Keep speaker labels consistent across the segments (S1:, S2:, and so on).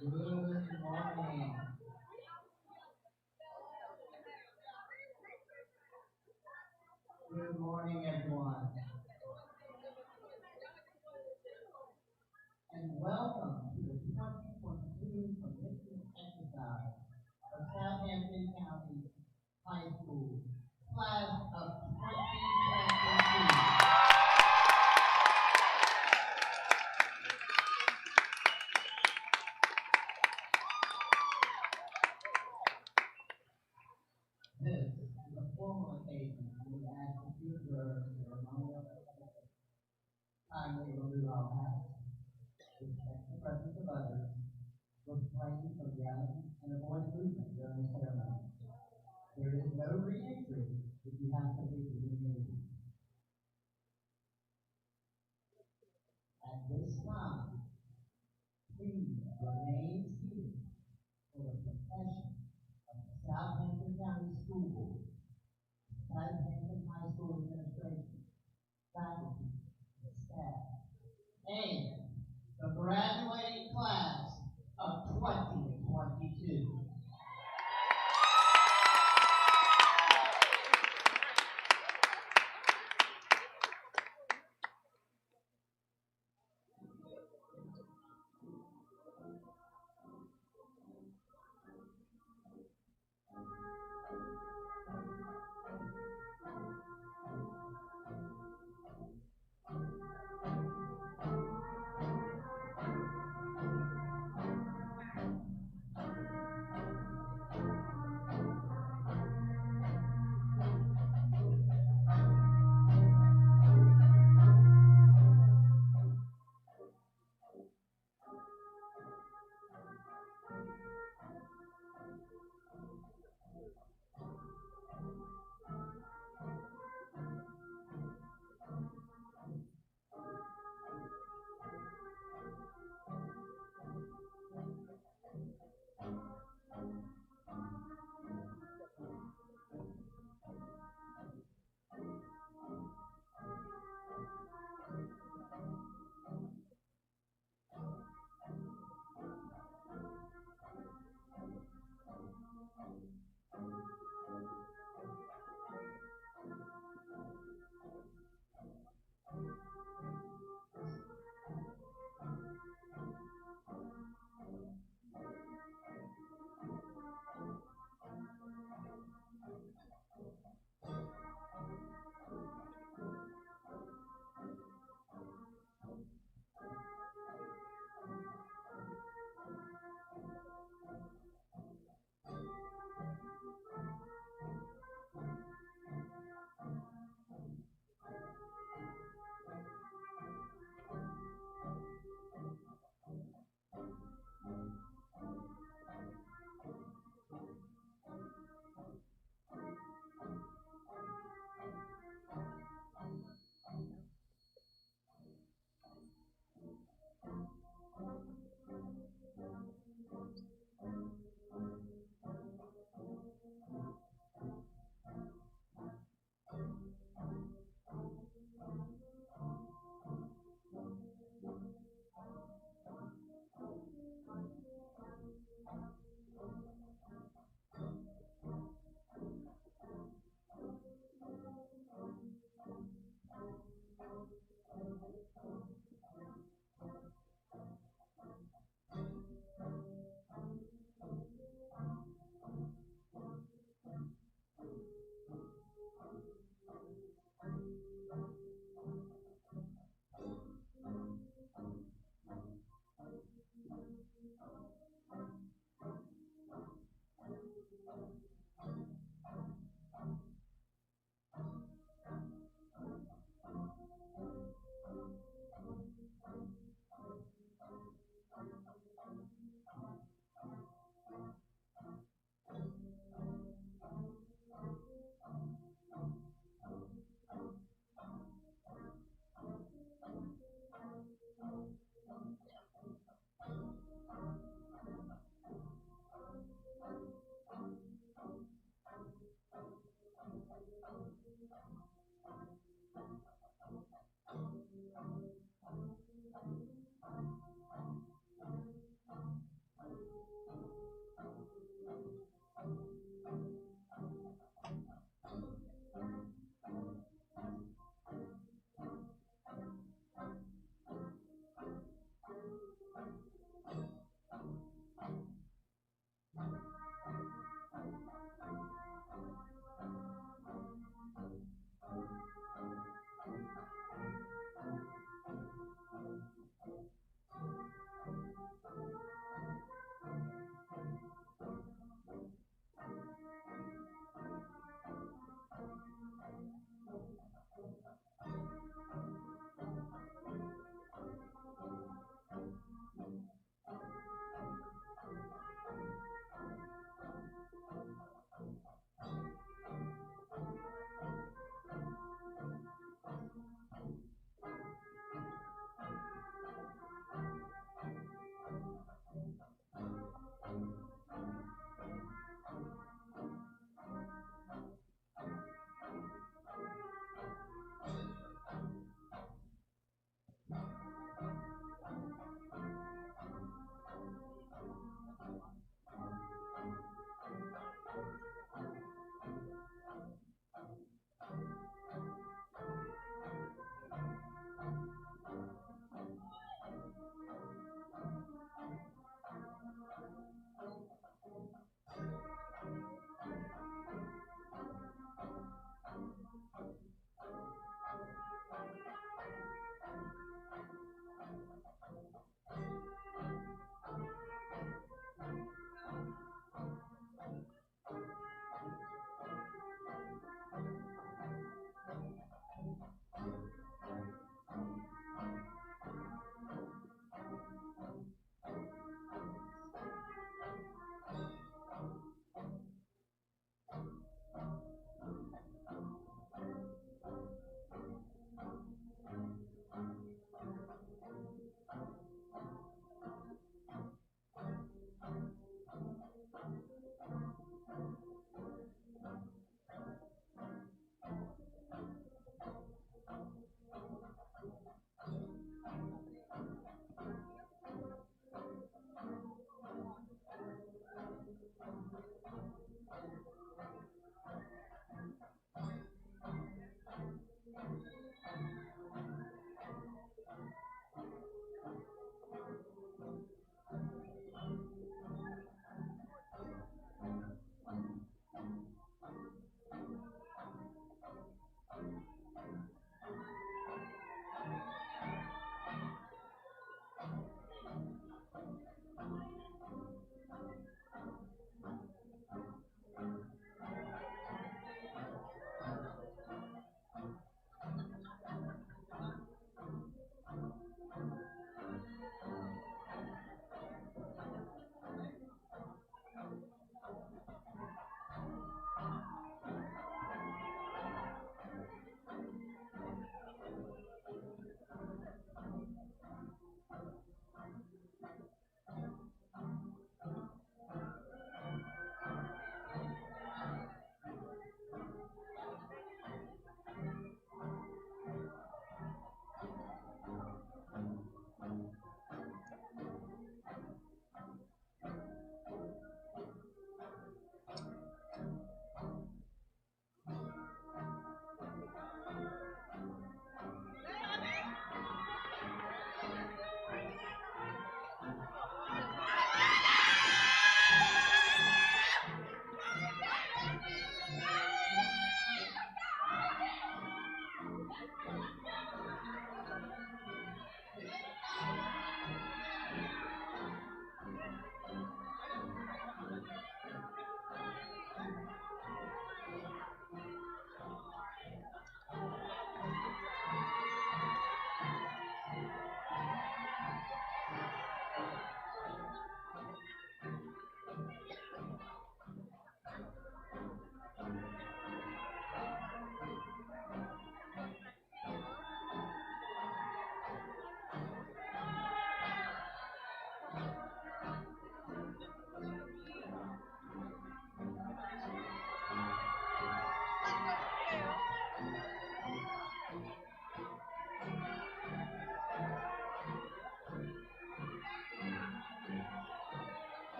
S1: Good morning. Good morning, everyone. And welcome to the 2022 commitment exercise of Southampton County High School, class of 2022. This is a formal occasion and we ask that you observe the ceremonial kindly remove our hats, respect the presence of others, refrain from yelling, and avoid movement during the ceremony. There is no re-entry if you have to leave the meeting. At this time, please remain seated for the profession of the Southampton County School Board, Southampton High School Administration, faculty, and staff, and the graduating class of 2022.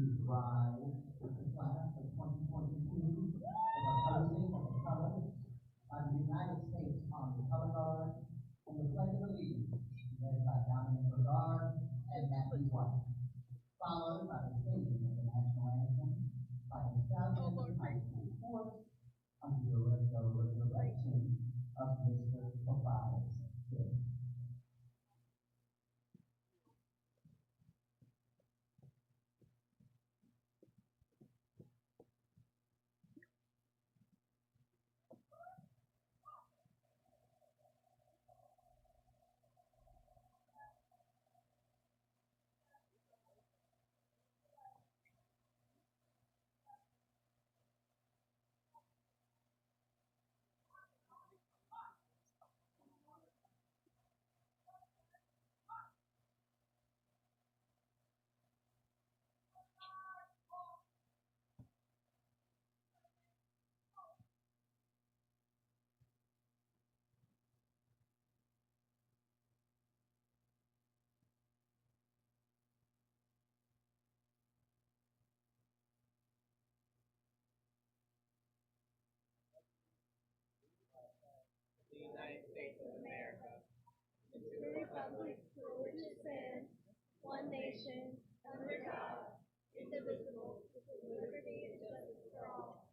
S1: Please rise with the class of 2022 for the posting of the colors by the United States Army Color Guard and the Pledge of Allegiance led by Dominic Regard and Matthew White, followed by the singing of the national anthem by the Southampton High School Chorus under the direction of Mr. Tobias Gibb.
S2: The United States of America, and to the republic for which it stands, one nation, under God, indivisible, with liberty and justice for all.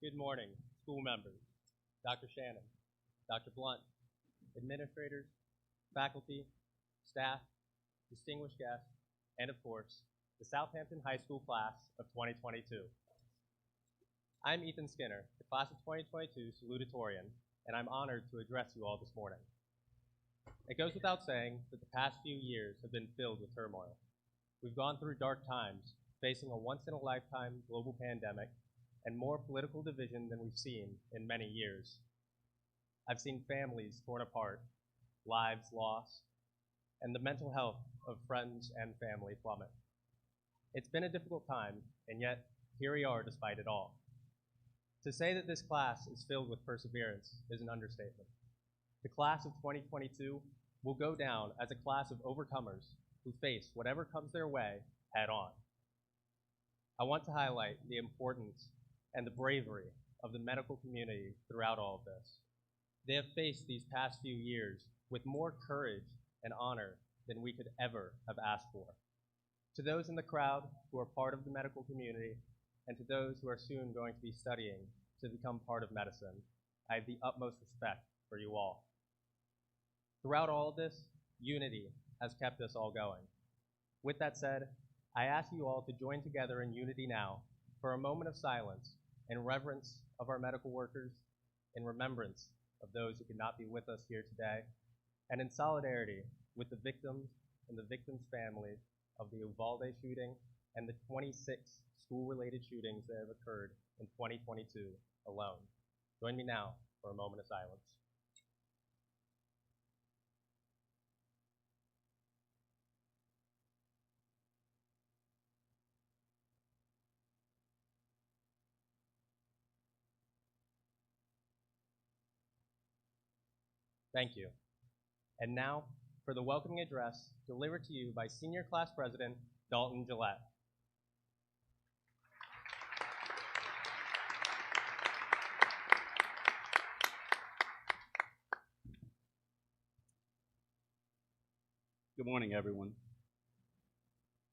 S3: Good morning, school members, Dr. Shannon, Dr. Blunt, administrators, faculty, staff, distinguished guests, and of course, the Southampton High School class of 2022. I'm Ethan Skinner, the class of 2022 Salutatorian, and I'm honored to address you all this morning. It goes without saying that the past few years have been filled with turmoil. We've gone through dark times, facing a once-in-a-lifetime global pandemic and more political division than we've seen in many years. I've seen families torn apart, lives lost, and the mental health of friends and family plummet. It's been a difficult time, and yet here we are despite it all. To say that this class is filled with perseverance is an understatement. The class of 2022 will go down as a class of overcomers who face whatever comes their way head on. I want to highlight the importance and the bravery of the medical community throughout all of this. They have faced these past few years with more courage and honor than we could ever have asked for. To those in the crowd who are part of the medical community, and to those who are soon going to be studying to become part of medicine, I have the utmost respect for you all. Throughout all of this, unity has kept us all going. With that said, I ask you all to join together in unity now for a moment of silence in reverence of our medical workers, in remembrance of those who could not be with us here today, and in solidarity with the victims and the victims' families of the Uvalde shooting and the 26 school-related shootings that have occurred in 2022 alone. Join me now for a moment of silence. Thank you. And now for the welcoming address delivered to you by Senior Class President Dalton Gillette.
S4: Good morning, everyone.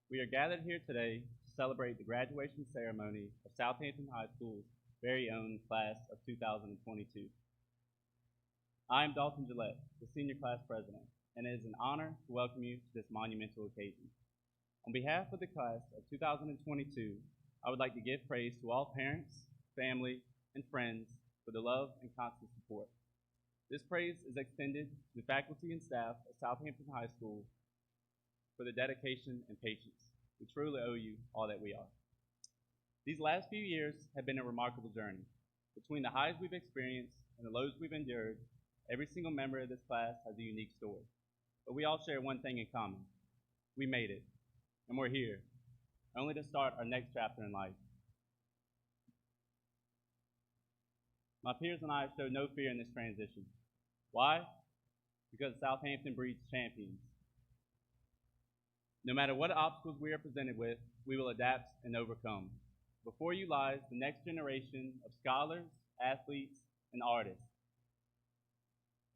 S4: We are gathered here today to celebrate the graduation ceremony of Southampton High School's very own class of 2022. I am Dalton Gillette, the Senior Class President, and it is an honor to welcome you to this monumental occasion. On behalf of the class of 2022, I would like to give praise to all parents, family, and friends for the love and constant support. This praise is extended to the faculty and staff of Southampton High School for the dedication and patience. We truly owe you all that we are. These last few years have been a remarkable journey. Between the highs we've experienced and the lows we've endured, every single member of this class has a unique story. But we all share one thing in common. We made it, and we're here, only to start our next chapter in life. My peers and I have showed no fear in this transition. Why? Because Southampton breeds champions. No matter what obstacles we are presented with, we will adapt and overcome. Before you lies the next generation of scholars, athletes, and artists.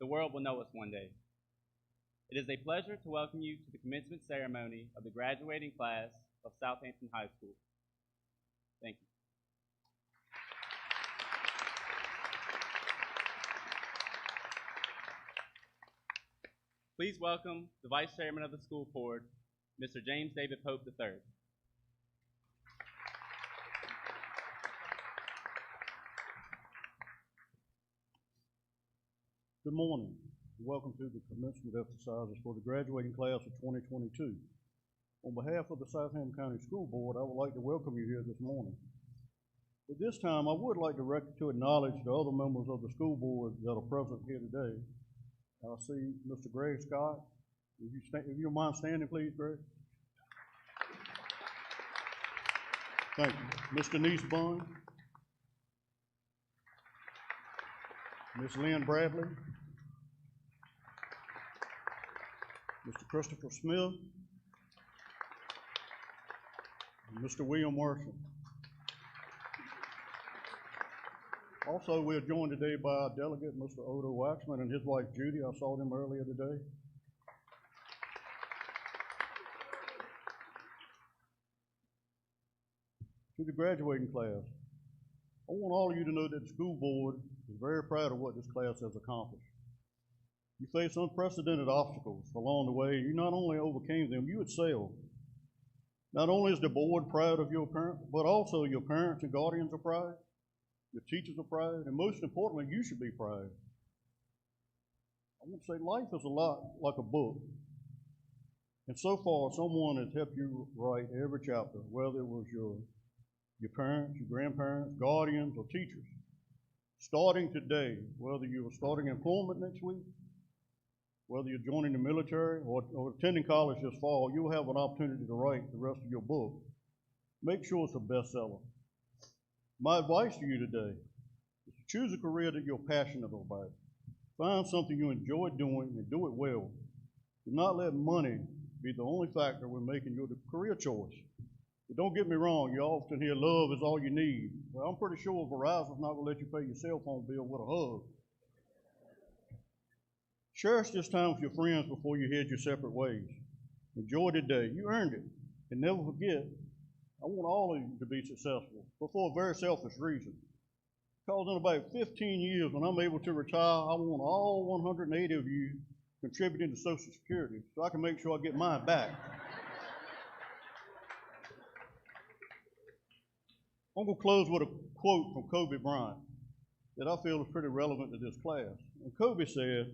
S4: The world will know us one day. It is a pleasure to welcome you to the commencement ceremony of the graduating class of Southampton High School. Thank you. Please welcome the Vice Chairman of the School Board, Mr. James David Pope III.
S5: Good morning. Welcome to the commencement exercises for the graduating class of 2022. On behalf of the Southampton County School Board, I would like to welcome you here this morning. At this time, I would like to acknowledge the other members of the school board that are present here today. I see Mr. Greg Scott. If you don't mind standing, please, Greg. Thank you. Ms. Denise Bond. Ms. Lynn Bradley. Mr. Christopher Smith. And Mr. William Worsham. Also, we are joined today by our delegate, Mr. Odo Waxman, and his wife, Judy. I saw them earlier today. To the graduating class, I want all of you to know that the school board is very proud of what this class has accomplished. You faced unprecedented obstacles along the way. You not only overcame them, you excelled. Not only is the board proud of your parents, but also your parents and guardians are proud, your teachers are proud, and most importantly, you should be proud. I want to say life is a lot like a book. And so far, someone has helped you write every chapter, whether it was your parents, your grandparents, guardians, or teachers. Starting today, whether you are starting employment next week, whether you're joining the military or attending college this fall, you'll have an opportunity to write the rest of your book. Make sure it's a bestseller. My advice to you today is to choose a career that you're passionate about. Find something you enjoy doing and do it well. Do not let money be the only factor when making your career choice. But don't get me wrong, you often hear love is all you need. Well, I'm pretty sure Verizon's not going to let you pay your cell phone bill with a hug. Cherish this time with your friends before you head your separate ways. Enjoy the day. You earned it. And never forget, I want all of you to be successful, but for a very selfish reason. Because in about 15 years, when I'm able to retire, I want all 180 of you contributing to Social Security so I can make sure I get mine back. I'm going to close with a quote from Kobe Bryant that I feel is pretty relevant to this class. And Kobe said,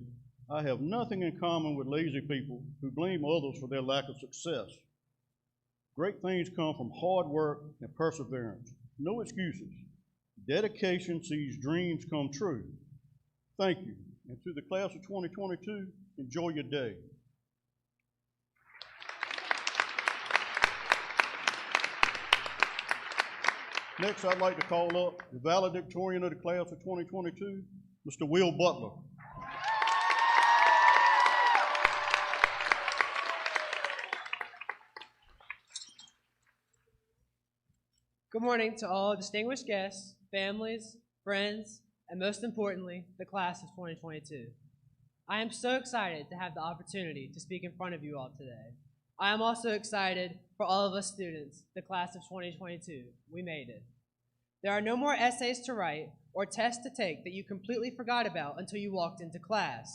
S5: "I have nothing in common with lazy people who blame others for their lack of success. Great things come from hard work and perseverance. No excuses. Dedication sees dreams come true." Thank you. And to the class of 2022, enjoy your day. Next, I'd like to call up the valedictorian of the class of 2022, Mr. Will Butler.
S6: Good morning to all distinguished guests, families, friends, and most importantly, the class of 2022. I am so excited to have the opportunity to speak in front of you all today. I am also excited for all of us students, the class of 2022. We made it. There are no more essays to write or tests to take that you completely forgot about until you walked into class.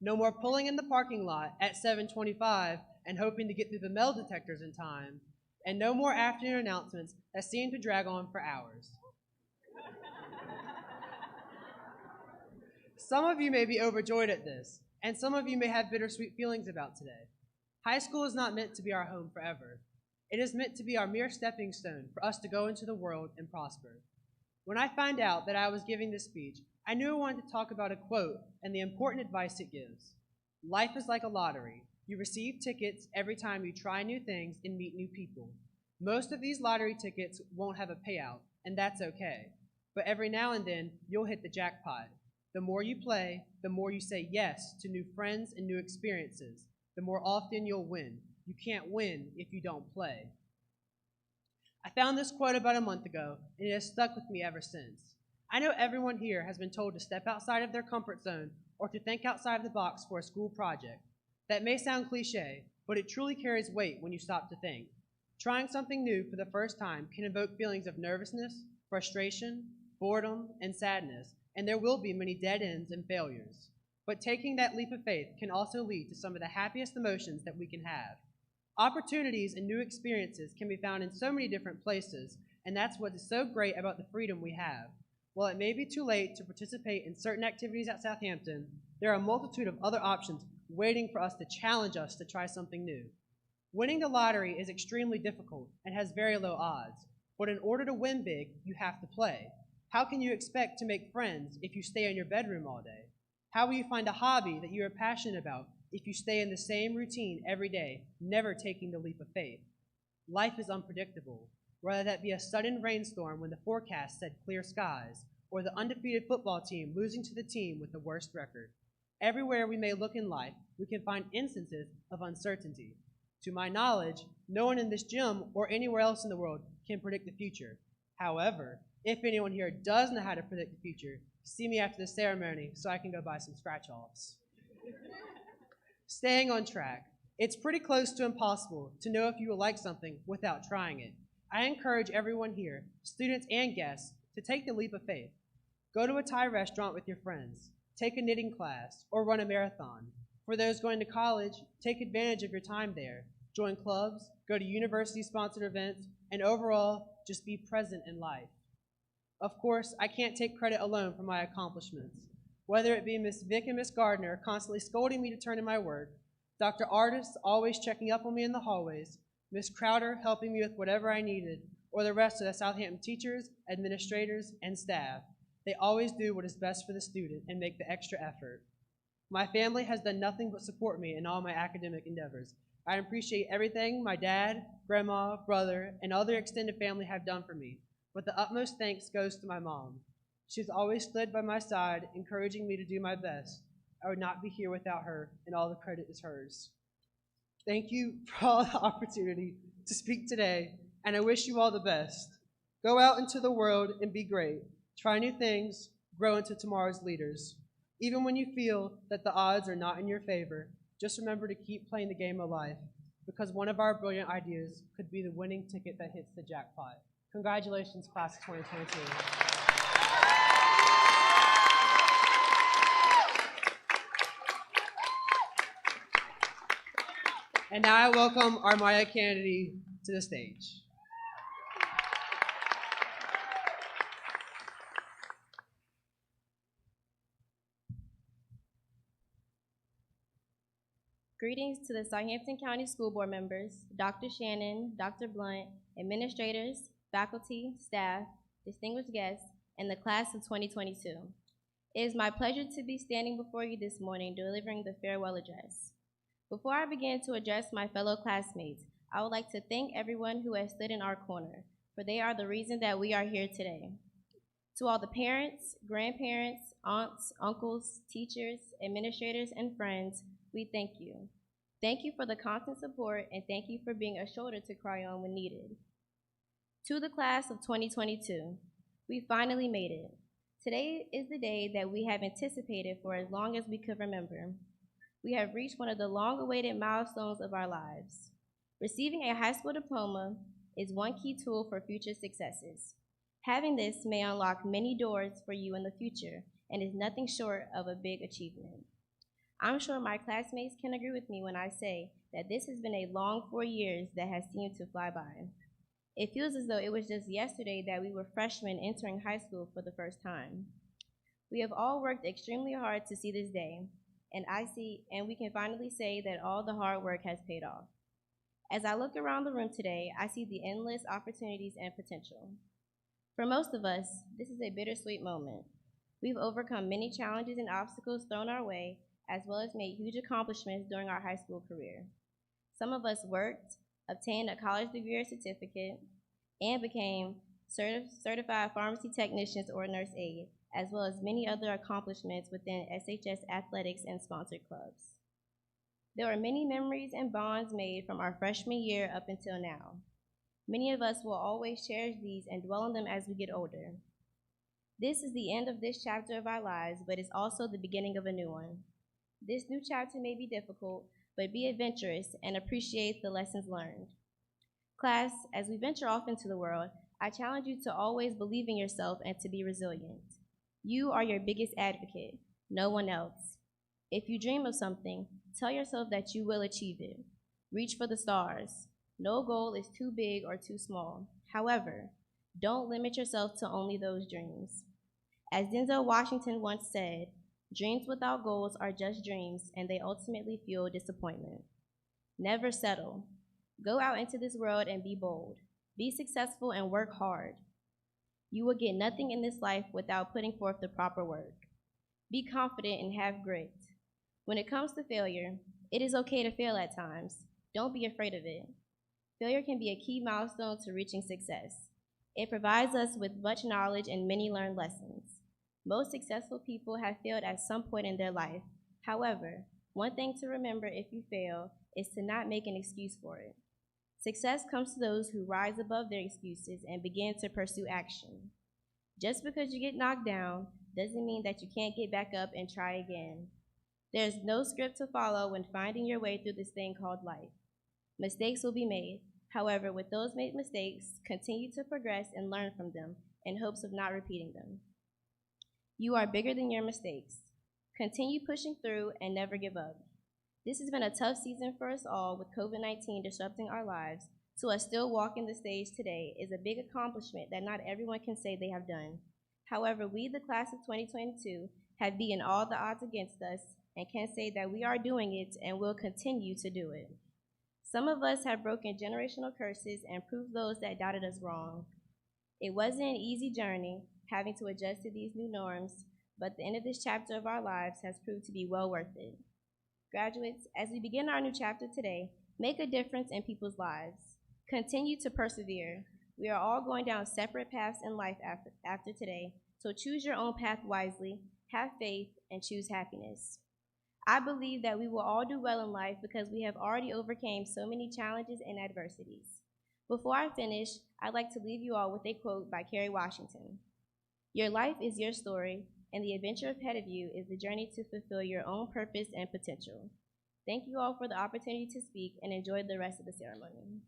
S6: No more pulling in the parking lot at 7:25 and hoping to get through the metal detectors in time. And no more afternoon announcements that seem to drag on for hours. Some of you may be overjoyed at this, and some of you may have bittersweet feelings about today. High school is not meant to be our home forever. It is meant to be our mere stepping stone for us to go into the world and prosper. When I found out that I was giving this speech, I knew I wanted to talk about a quote and the important advice it gives. Life is like a lottery. You receive tickets every time you try new things and meet new people. Most of these lottery tickets won't have a payout, and that's okay. But every now and then, you'll hit the jackpot. The more you play, the more you say yes to new friends and new experiences, the more often you'll win. You can't win if you don't play. I found this quote about a month ago, and it has stuck with me ever since. I know everyone here has been told to step outside of their comfort zone or to think outside of the box for a school project. That may sound cliche, but it truly carries weight when you stop to think. Trying something new for the first time can evoke feelings of nervousness, frustration, boredom, and sadness, and there will be many dead ends and failures. But taking that leap of faith can also lead to some of the happiest emotions that we can have. Opportunities and new experiences can be found in so many different places, and that's what is so great about the freedom we have. While it may be too late to participate in certain activities at Southampton, there are a multitude of other options waiting for us to challenge us to try something new. Winning the lottery is extremely difficult and has very low odds, but in order to win big, you have to play. How can you expect to make friends if you stay in your bedroom all day? How will you find a hobby that you are passionate about if you stay in the same routine every day, never taking the leap of faith? Life is unpredictable, whether that be a sudden rainstorm when the forecast said clear skies, or the undefeated football team losing to the team with the worst record. Everywhere we may look in life, we can find instances of uncertainty. To my knowledge, no one in this gym or anywhere else in the world can predict the future. However, if anyone here does know how to predict the future, see me after the ceremony so I can go buy some scratch-offs. Staying on track, it's pretty close to impossible to know if you will like something without trying it. I encourage everyone here, students and guests, to take the leap of faith. Go to a Thai restaurant with your friends, take a knitting class, or run a marathon. For those going to college, take advantage of your time there. Join clubs, go to university-sponsored events, and overall, just be present in life. Of course, I can't take credit alone for my accomplishments. Whether it be Miss Vick and Miss Gardner constantly scolding me to turn in my work, Dr. Artis always checking up on me in the hallways, Miss Crowder helping me with whatever I needed, or the rest of the Southampton teachers, administrators, and staff, they always do what is best for the student and make the extra effort. My family has done nothing but support me in all my academic endeavors. I appreciate everything my dad, grandma, brother, and other extended family have done for me, but the utmost thanks goes to my mom. She's always stood by my side, encouraging me to do my best. I would not be here without her, and all the credit is hers. Thank you for all the opportunity to speak today, and I wish you all the best. Go out into the world and be great. Try new things, grow into tomorrow's leaders. Even when you feel that the odds are not in your favor, just remember to keep playing the game of life, because one of our brilliant ideas could be the winning ticket that hits the jackpot. Congratulations, class of 2022. And now I welcome our Maya Kennedy to the stage.
S7: Greetings to the Southampton County School Board members, Dr. Shannon, Dr. Blunt, administrators, faculty, staff, distinguished guests, and the class of 2022. It is my pleasure to be standing before you this morning delivering the farewell address. Before I begin to address my fellow classmates, I would like to thank everyone who has stood in our corner, for they are the reason that we are here today. To all the parents, grandparents, aunts, uncles, teachers, administrators, and friends, we thank you. Thank you for the constant support, and thank you for being a shoulder to cry on when needed. To the class of 2022, we finally made it. Today is the day that we have anticipated for as long as we could remember. We have reached one of the long-awaited milestones of our lives. Receiving a high school diploma is one key tool for future successes. Having this may unlock many doors for you in the future and is nothing short of a big achievement. I'm sure my classmates can agree with me when I say that this has been a long 4 years that has seemed to fly by. It feels as though it was just yesterday that we were freshmen entering high school for the first time. We have all worked extremely hard to see this day, and we can finally say that all the hard work has paid off. As I look around the room today, I see the endless opportunities and potential. For most of us, this is a bittersweet moment. We've overcome many challenges and obstacles thrown our way, as well as made huge accomplishments during our high school career. Some of us worked, obtained a college degree or certificate, and became certified pharmacy technicians or nurse aide, as well as many other accomplishments within SHS athletics and sponsored clubs. There are many memories and bonds made from our freshman year up until now. Many of us will always cherish these and dwell on them as we get older. This is the end of this chapter of our lives, but it's also the beginning of a new one. This new chapter may be difficult, but be adventurous and appreciate the lessons learned. Class, as we venture off into the world, I challenge you to always believe in yourself and to be resilient. You are your biggest advocate, no one else. If you dream of something, tell yourself that you will achieve it. Reach for the stars. No goal is too big or too small. However, don't limit yourself to only those dreams. As Denzel Washington once said, dreams without goals are just dreams, and they ultimately fuel disappointment. Never settle. Go out into this world and be bold. Be successful and work hard. You will get nothing in this life without putting forth the proper work. Be confident and have grit. When it comes to failure, it is okay to fail at times. Don't be afraid of it. Failure can be a key milestone to reaching success. It provides us with much knowledge and many learned lessons. Most successful people have failed at some point in their life. However, one thing to remember if you fail is to not make an excuse for it. Success comes to those who rise above their excuses and begin to pursue action. Just because you get knocked down doesn't mean that you can't get back up and try again. There's no script to follow when finding your way through this thing called life. Mistakes will be made. However, with those made mistakes, continue to progress and learn from them in hopes of not repeating them. You are bigger than your mistakes. Continue pushing through and never give up. This has been a tough season for us all, with COVID-19 disrupting our lives, so us still walking the stage today is a big accomplishment that not everyone can say they have done. However, we, the class of 2022, have beaten all the odds against us and can say that we are doing it and will continue to do it. Some of us have broken generational curses and proved those that doubted us wrong. It wasn't an easy journey, having to adjust to these new norms, but the end of this chapter of our lives has proved to be well worth it. Graduates, as we begin our new chapter today, make a difference in people's lives. Continue to persevere. We are all going down separate paths in life after today, so choose your own path wisely, have faith, and choose happiness. I believe that we will all do well in life because we have already overcame so many challenges and adversities. Before I finish, I'd like to leave you all with a quote by Kerry Washington. Your life is your story, and the adventure ahead of you is the journey to fulfill your own purpose and potential. Thank you all for the opportunity to speak, and enjoy the rest of the ceremony.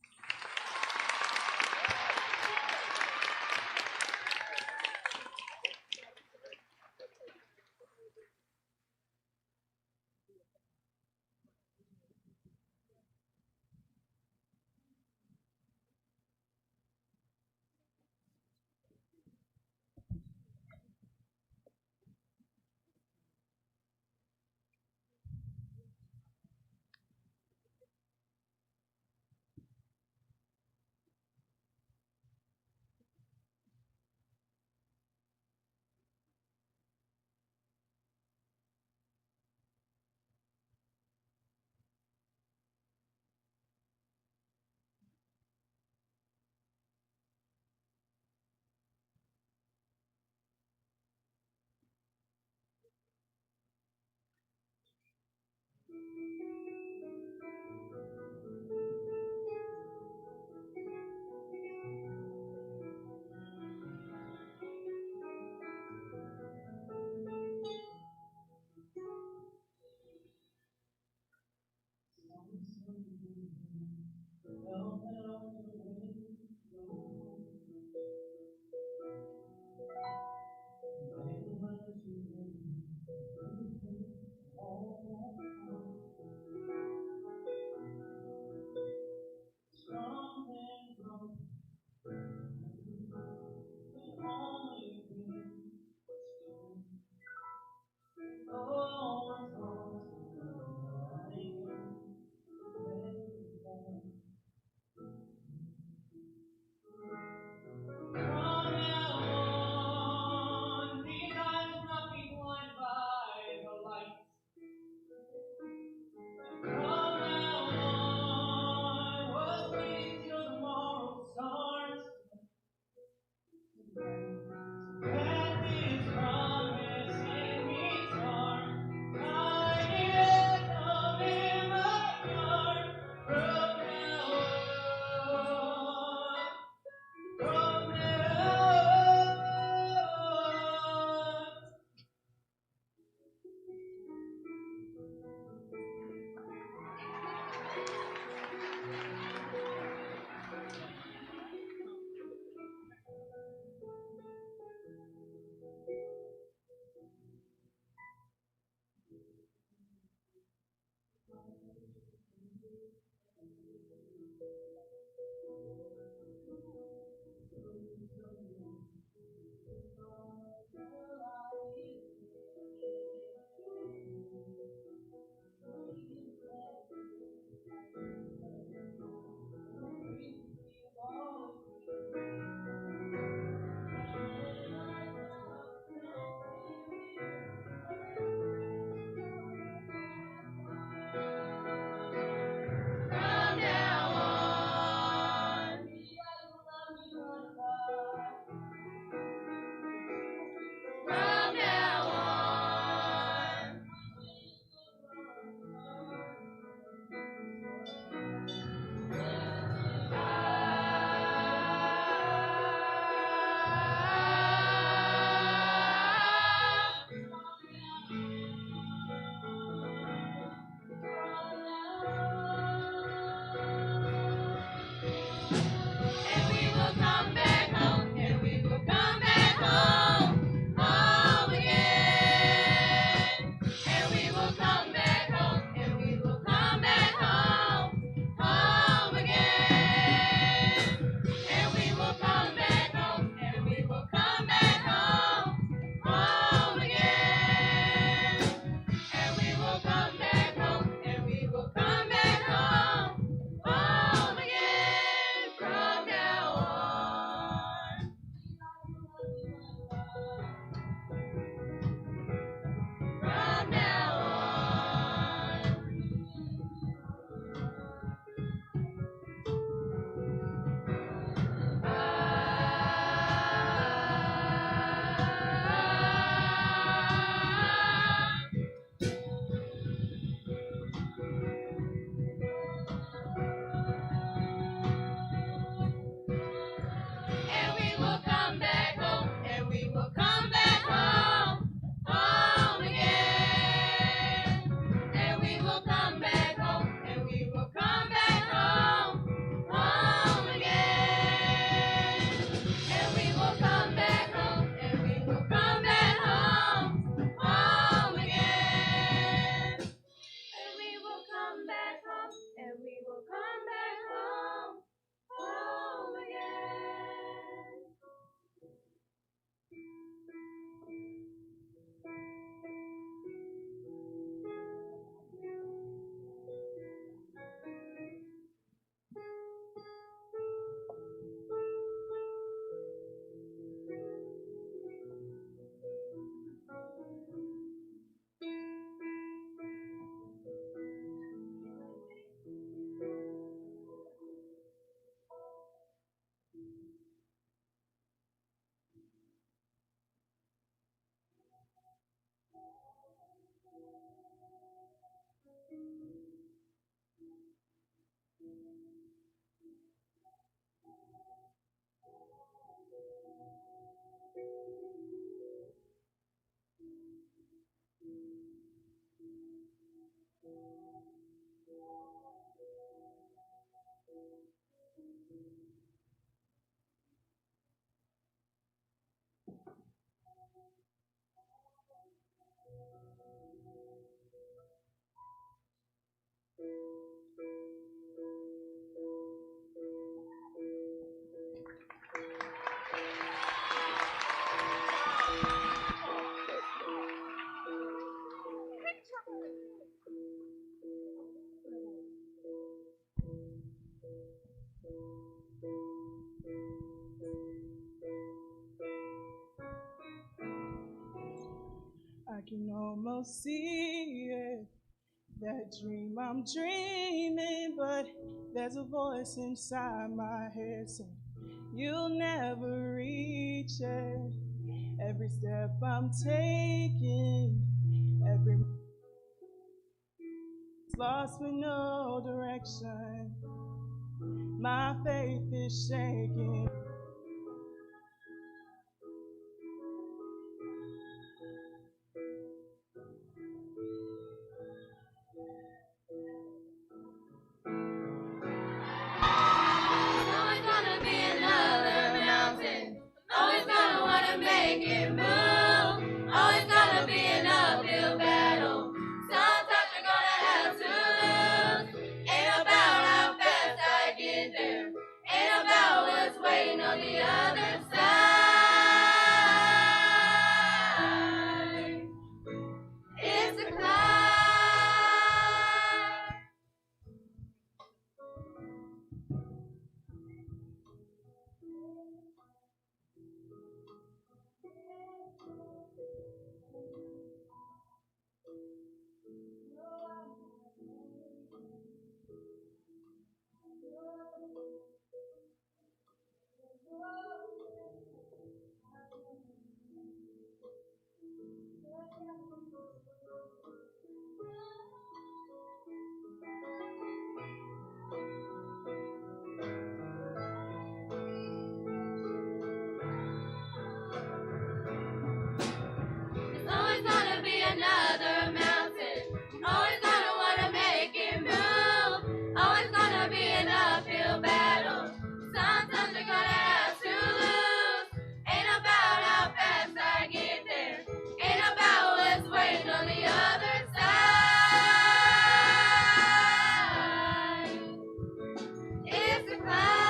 S8: almost see it. That dream I'm dreaming, but there's a voice inside my head saying, you'll never reach it. Every step I'm taking, every lost with no direction. My faith is shaking.
S2: Always gonna be another mountain. Always gonna wanna make it move. Always gonna be an uphill battle. Sometimes you're gonna have to lose. Ain't about how fast I get there. Ain't about what's waiting on the other side. It's a climb. There's always gonna be another mountain. Always gonna wanna make it move. Always gonna be an uphill battle. Sometimes you're gonna have to lose. Ain't about how fast I get there. Ain't about what's waiting on the other side. It's a climb.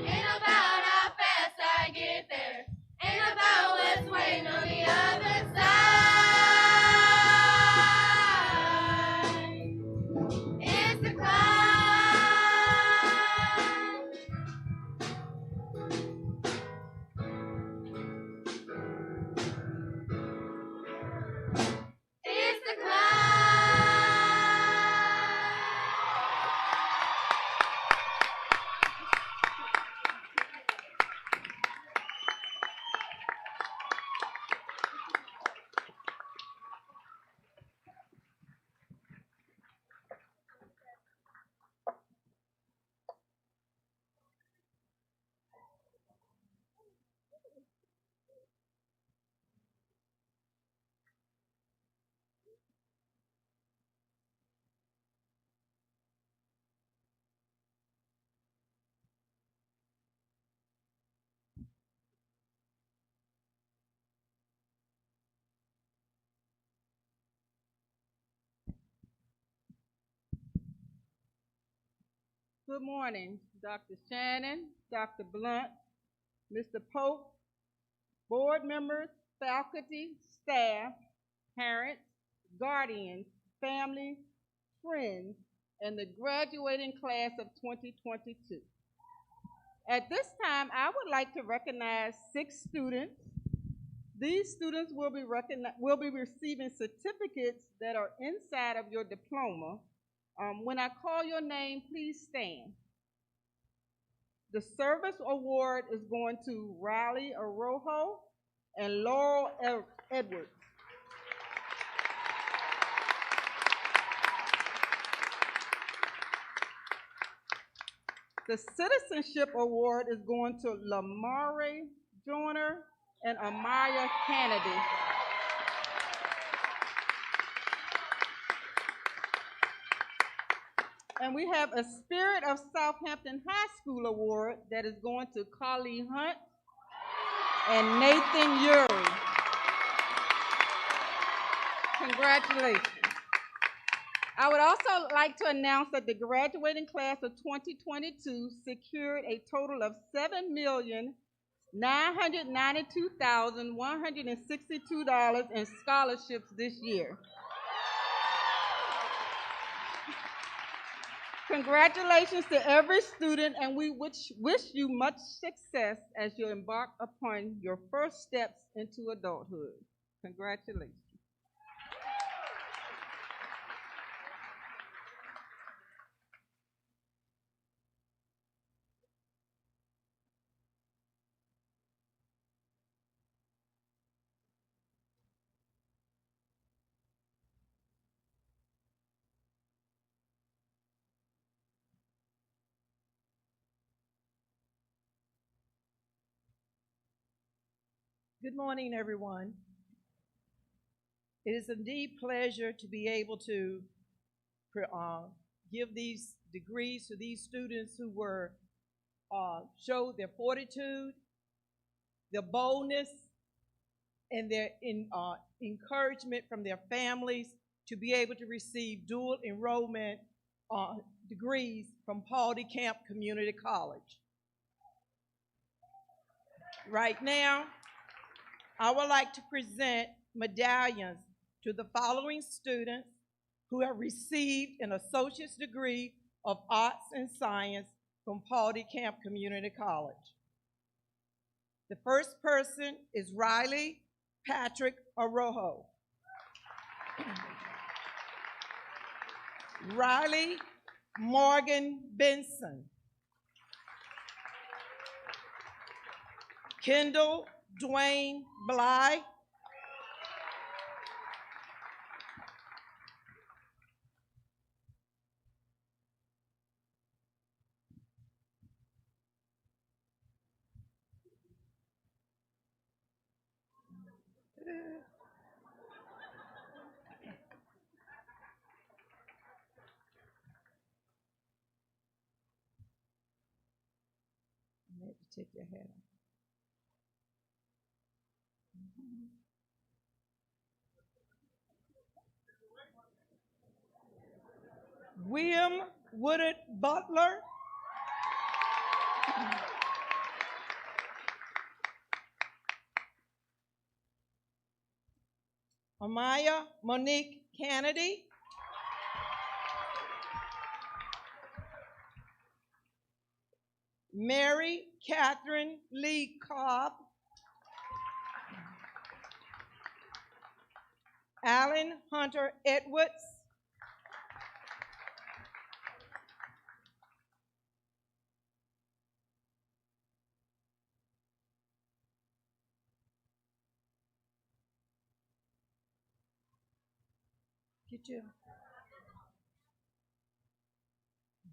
S2: Ain't about how fast I get there. Ain't about what's waiting on the other side. It's the climb. It's the
S8: Good morning, Dr. Shannon, Dr. Blunt, Mr. Pope, board members, faculty, staff, parents, guardians, family, friends, and the graduating class of 2022. At this time, I would like to recognize 6 students. These students will be receiving certificates that are inside of your diploma. When I call your name, please stand. The service award is going to Riley Arojo and Laurel Edwards. The citizenship award is going to Lamare Joyner and Amaya Kennedy. And we have a Spirit of Southampton High School award that is going to Carly Hunt and Nathan Uri. Congratulations. I would also like to announce that the graduating class of 2022 secured a total of $7,992,162 in scholarships this year. Congratulations to every student, and we wish you much success as you embark upon your first steps into adulthood. Congratulations.
S9: Good morning, everyone. It is indeed a pleasure to be able to give these degrees to these students who were showed their fortitude, their boldness, and their encouragement from their families to be able to receive dual enrollment degrees from Paul D. Camp Community College. Right now, I would like to present medallions to the following students who have received an associate's degree of arts and science from Paul D. Camp Community College. The first person is Riley Patrick Arojo. Riley Morgan Benson. Kendall Dwayne Bly. You have to take your hat off. William Woodard Butler. Amaya Monique Kennedy. Mary Catherine Lee Cobb. Alan Hunter Edwards. Get you.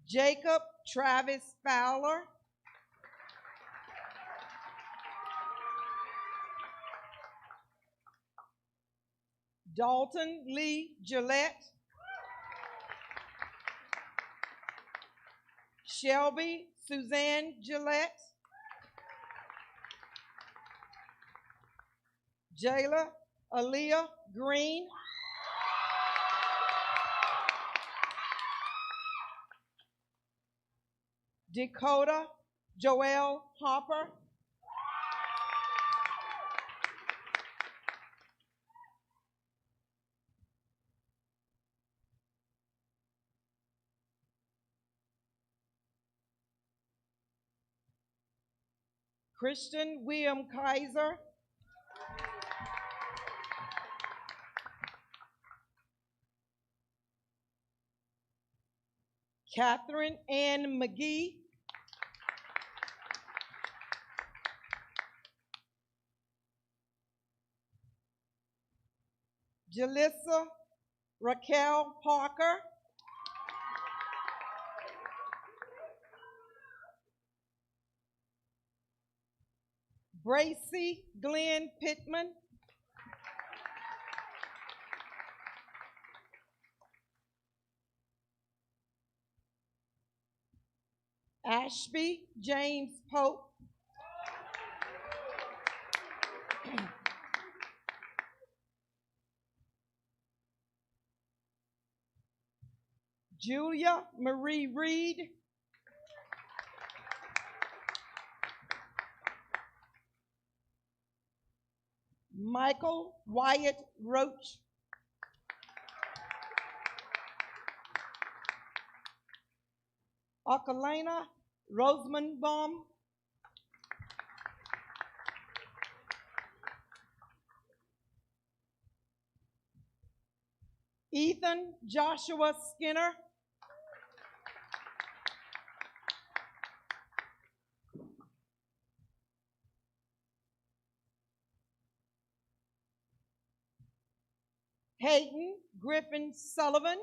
S9: Jacob Travis Fowler. Dalton Lee Gillette. Shelby Suzanne Gillette. Jayla Aaliyah Green. Dakota Joelle Hopper. Christian William Kaiser. Catherine Ann McGee. Jalissa Raquel Parker. Bracy Glenn Pittman. Ashby James Pope. Julia Marie Reed. Michael Wyatt Roach. Akalena Rosenbaum. Ethan Joshua Skinner. Hayden Griffin Sullivan.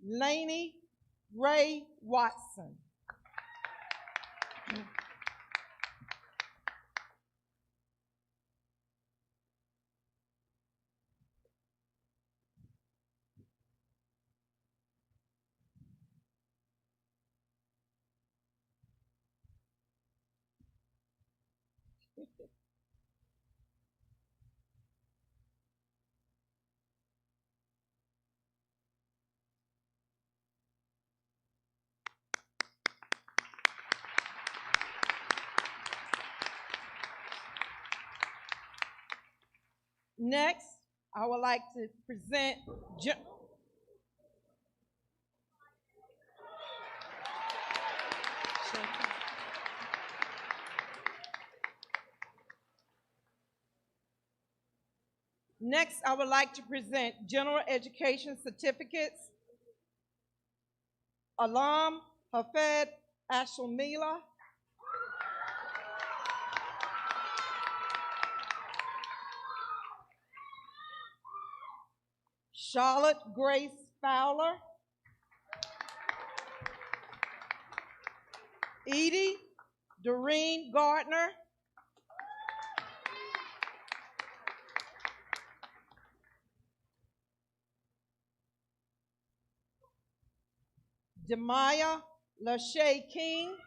S9: Laney Ray Watson. Next, I would like to present general education certificates. Alam Hafed Ashamila. Charlotte Grace Fowler. Edie Doreen Gardner. Demaya Lachey King.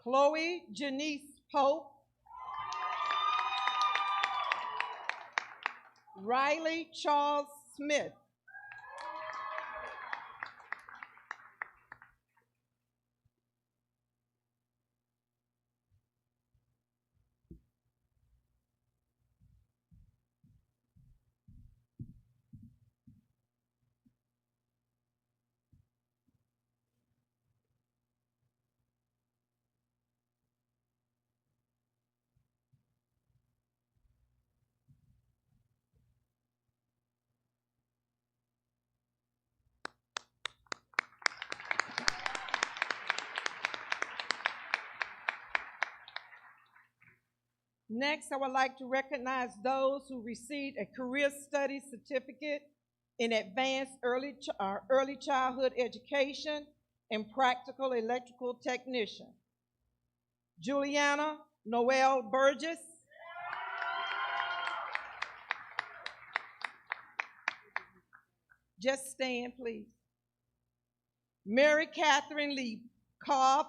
S9: Chloe Janice Pope. Riley Charles Smith. Next, I would like to recognize those who received a Career Studies Certificate in Advanced Early Childhood Education and Practical Electrical Technician. Juliana Noel Burgess. Just stand, please. Mary Catherine Lee Cobb.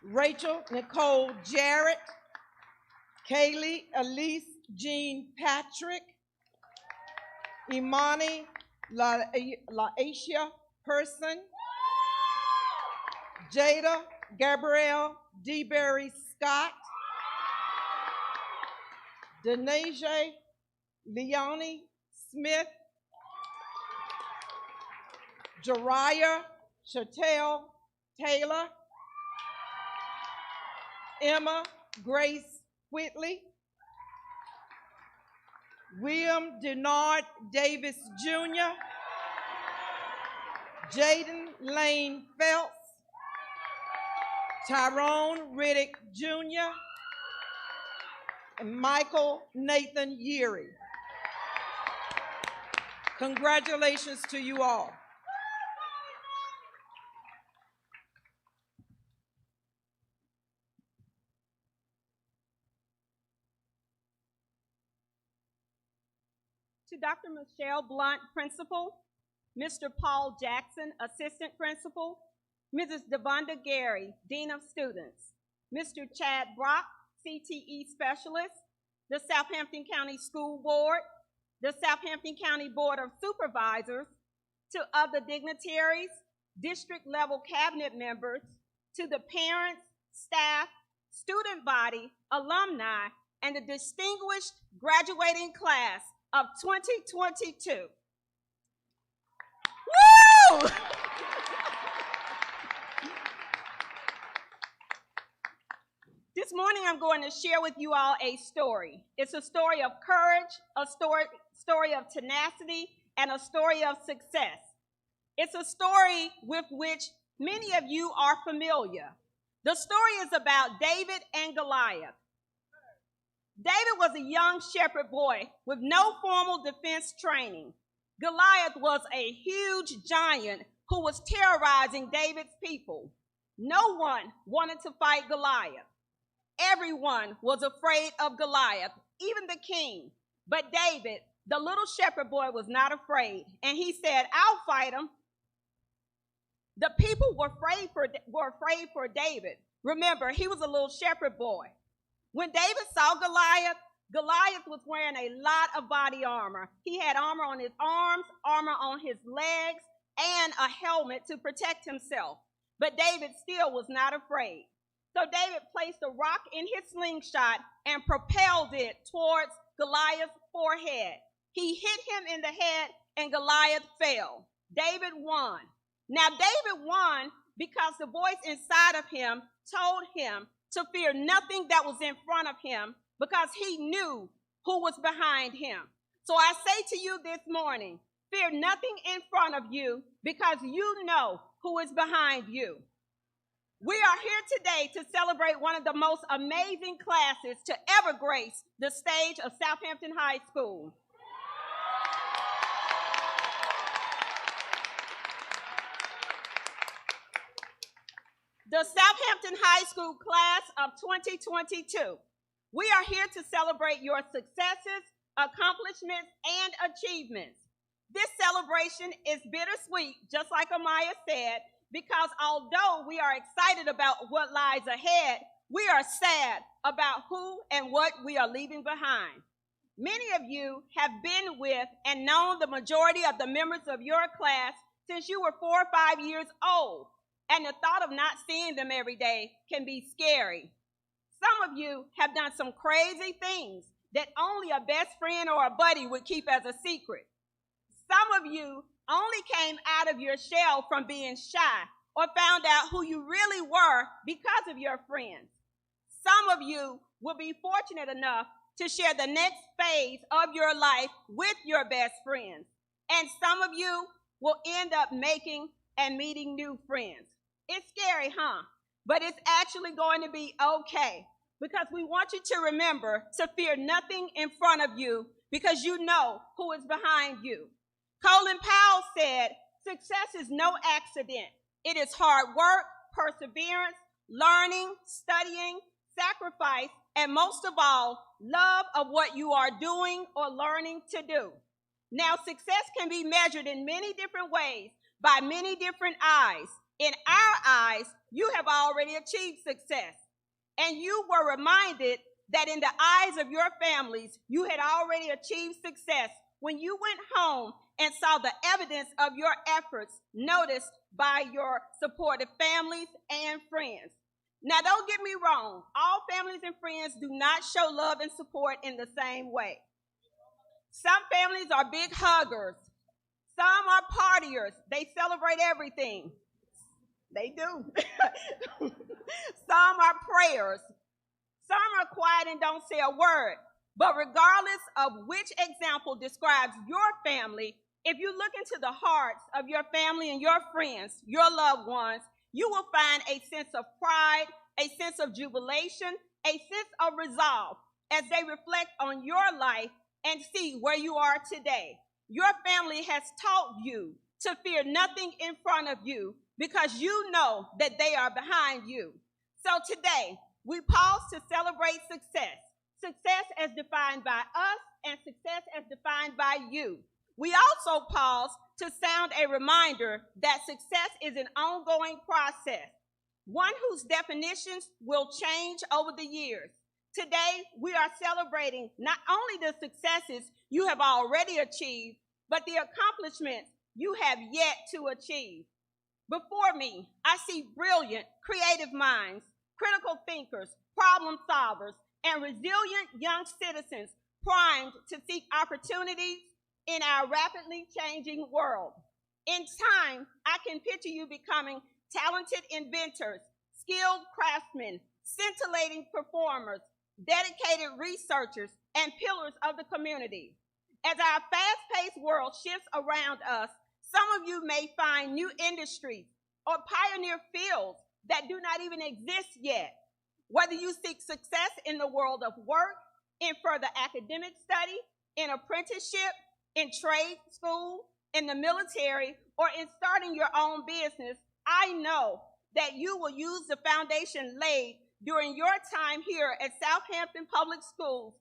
S9: Rachel Nicole Jarrett. Kaylee Elise Jean Patrick. Imani Laisha Person. Jada Gabrielle DeBerry Scott. Denasia Leonie Smith. Jariah Chattel Taylor. Emma Grace Whitley. William Denard Davis Jr. Jaden Lane Phelps. Tyrone Riddick Jr. and Michael Nathan Yeary. Congratulations to you all.
S10: To Dr. Michelle Blunt, Principal, Mr. Paul Jackson, Assistant Principal, Mrs. Devonda Gary, Dean of Students, Mr. Chad Brock, CTE Specialist, the Southampton County School Board, the Southampton County Board of Supervisors, to other dignitaries, district-level cabinet members, to the parents, staff, student body, alumni, and the distinguished graduating class of 2022. Woo! This morning I'm going to share with you all a story. It's a story of courage, a story of tenacity, and a story of success. It's a story with which many of you are familiar. The story is about David and Goliath. David was a young shepherd boy with no formal defense training. Goliath was a huge giant who was terrorizing David's people. No one wanted to fight Goliath. Everyone was afraid of Goliath, even the king. But David, the little shepherd boy, was not afraid, and he said, "I'll fight him." The people were afraid for David. Remember, he was a little shepherd boy. When David saw Goliath, Goliath was wearing a lot of body armor. He had armor on his arms, armor on his legs, and a helmet to protect himself. But David still was not afraid. So David placed a rock in his slingshot and propelled it towards Goliath's forehead. He hit him in the head, and Goliath fell. David won. Now, David won because the voice inside of him told him to fear nothing that was in front of him, because he knew who was behind him. So I say to you this morning, fear nothing in front of you, because you know who is behind you. We are here today to celebrate one of the most amazing classes to ever grace the stage of Southampton High School. The Southampton High School class of 2022. We are here to celebrate your successes, accomplishments, and achievements. This celebration is bittersweet, just like Amaya said, because although we are excited about what lies ahead, we are sad about who and what we are leaving behind. Many of you have been with and known the majority of the members of your class since you were 4 or 5 years old, and the thought of not seeing them every day can be scary. Some of you have done some crazy things that only a best friend or a buddy would keep as a secret. Some of you only came out of your shell from being shy or found out who you really were because of your friends. Some of you will be fortunate enough to share the next phase of your life with your best friends. And some of you will end up making and meeting new friends. It's scary, huh? But it's actually going to be okay, because we want you to remember to fear nothing in front of you, because you know who is behind you. Colin Powell said, "Success is no accident. It is hard work, perseverance, learning, studying, sacrifice, and most of all, love of what you are doing or learning to do." Now, success can be measured in many different ways by many different eyes. In our eyes, you have already achieved success, and you were reminded that in the eyes of your families, you had already achieved success when you went home and saw the evidence of your efforts noticed by your supportive families and friends. Now, don't get me wrong. All families and friends do not show love and support in the same way. Some families are big huggers. Some are partiers. They celebrate everything. They do. Some are prayers. Some are quiet and don't say a word. But regardless of which example describes your family, if you look into the hearts of your family and your friends, your loved ones, you will find a sense of pride, a sense of jubilation, a sense of resolve as they reflect on your life and see where you are today. Your family has taught you to fear nothing in front of you, because you know that they are behind you. So today, we pause to celebrate success. Success as defined by us and success as defined by you. We also pause to sound a reminder that success is an ongoing process. one whose definitions will change over the years. Today, we are celebrating not only the successes you have already achieved, but the accomplishments you have yet to achieve. Before me, I see brilliant, creative minds, critical thinkers, problem solvers, and resilient young citizens primed to seek opportunities in our rapidly changing world. In time, I can picture you becoming talented inventors, skilled craftsmen, scintillating performers, dedicated researchers, and pillars of the community. As our fast-paced world shifts around us, some of you may find new industries or pioneer fields that do not even exist yet. Whether you seek success in the world of work, in further academic study, in apprenticeship, in trade school, in the military, or in starting your own business, I know that you will use the foundation laid during your time here at Southampton Public Schools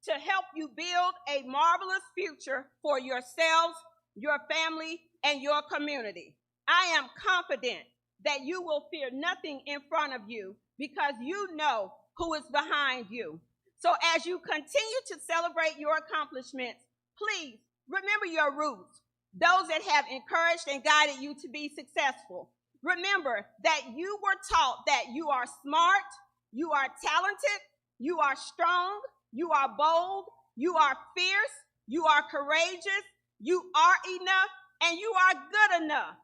S10: to help you build a marvelous future for yourselves, your family, and your community. I am confident that you will fear nothing in front of you because you know who is behind you. So as you continue to celebrate your accomplishments, please remember your roots, those that have encouraged and guided you to be successful. Remember that you were taught that you are smart, you are talented, you are strong, you are bold, you are fierce, you are courageous, you are enough, and you are good enough.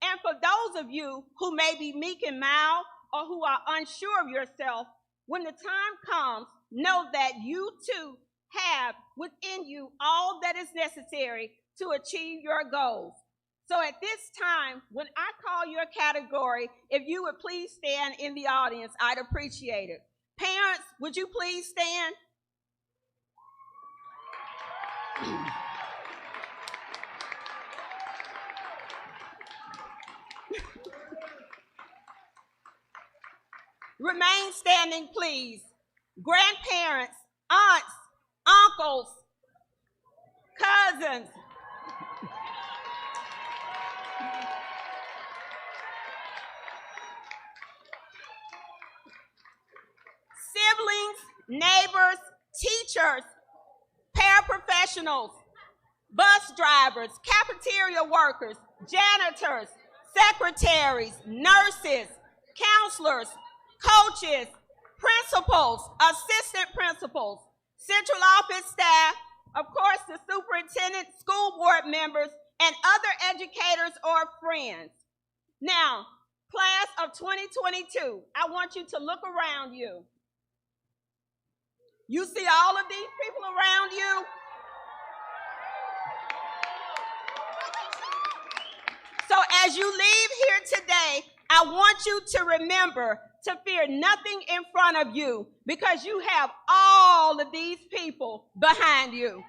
S10: And for those of you who may be meek and mild or who are unsure of yourself, when the time comes, know that you too have within you all that is necessary to achieve your goals. So at this time, when I call your category, if you would please stand in the audience, I'd appreciate it. Parents, would you please stand? Remain standing, please. Grandparents, aunts, uncles, cousins. Siblings, neighbors, teachers, paraprofessionals, bus drivers, cafeteria workers, janitors, secretaries, nurses, counselors, coaches, principals, assistant principals, central office staff, of course, the superintendent, school board members, and other educators or friends. Now, class of 2022, I want you to look around you. You see all of these people around you? So as you leave here today, I want you to remember to fear nothing in front of you because you have all of these people behind you.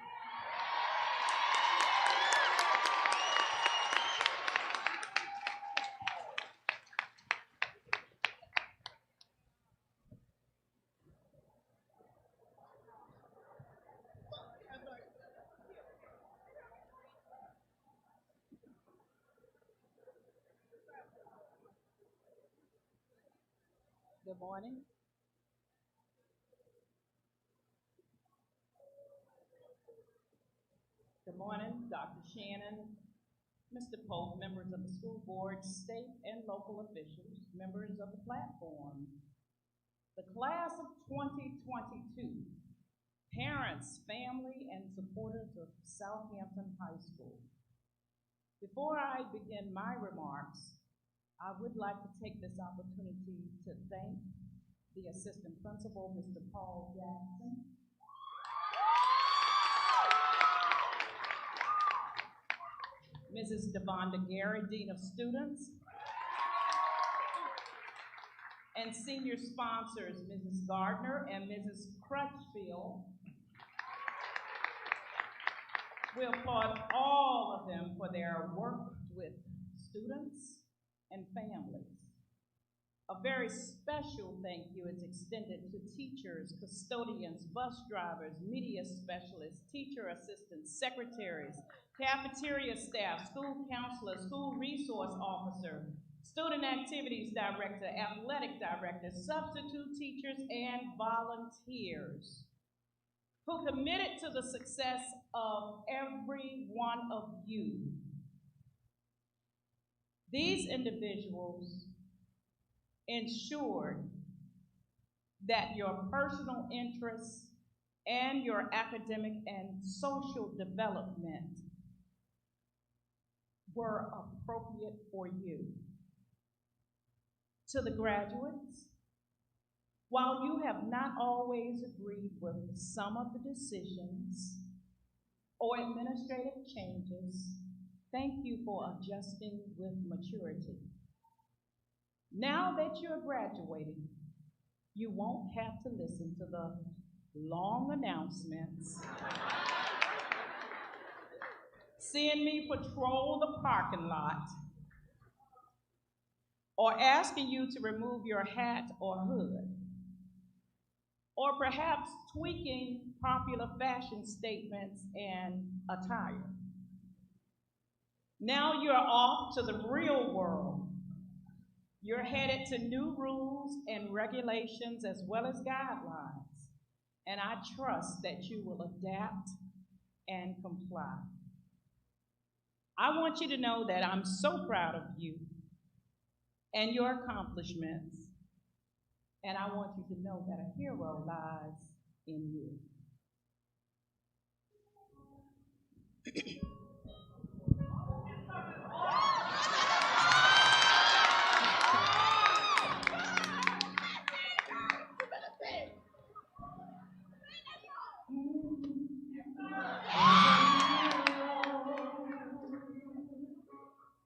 S11: Good morning. Good morning, Dr. Shannon, Mr. Polk, members of the school board, state and local officials, members of the platform, the class of 2022, parents, family, and supporters of Southampton High School. Before I begin my remarks, I would like to take this opportunity to thank the assistant principal, Mr. Paul Jackson, Mrs. Devonda Gary, Dean of Students, and senior sponsors, Mrs. Gardner and Mrs. Crutchfield. We applaud all of them for their work with students and families. A very special thank you is extended to teachers, custodians, bus drivers, media specialists, teacher assistants, secretaries, cafeteria staff, school counselors, school resource officer, student activities director, athletic director, substitute teachers, and volunteers who committed to the success of every one of you. These individuals ensured that your personal interests and your academic and social development were appropriate for you. To the graduates, while you have not always agreed with some of the decisions or administrative changes, thank you for adjusting with maturity. Now that you're graduating, you won't have to listen to the long announcements, seeing me patrol the parking lot, or asking you to remove your hat or hood, or perhaps tweaking popular fashion statements and attire. Now you're off to the real world. You're headed to new rules and regulations as well as guidelines, and I trust that you will adapt and comply. I want you to know that I'm so proud of you and your accomplishments, and I want you to know that a hero lies in you.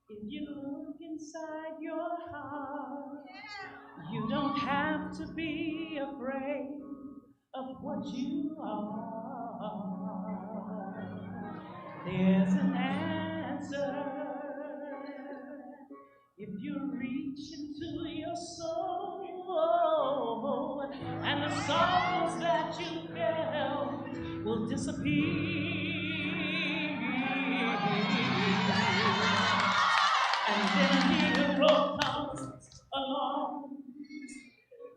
S11: If you look inside your heart, you don't have to be afraid of what you are. There's an answer if you reach into your soul, and the sorrows that you felt will disappear. And then a hero comes along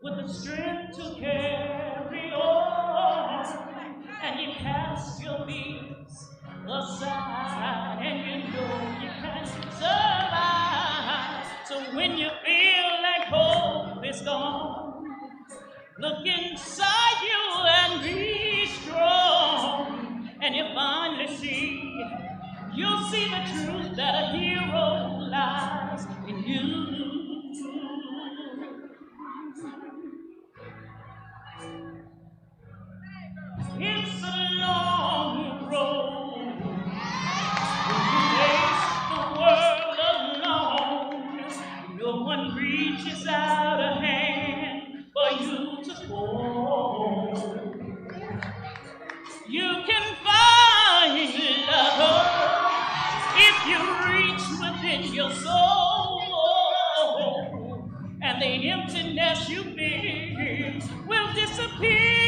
S11: with the strength to carry on, and you cast your fears aside, and you know you can survive. So when you feel like hope is gone, look inside you and be strong, and you finally see, you'll see the truth that a hero lies in you. It's a long road. When you face the world alone, no one reaches out a hand for you to hold. You can find love if you reach within your soul, and the emptiness you feel will disappear.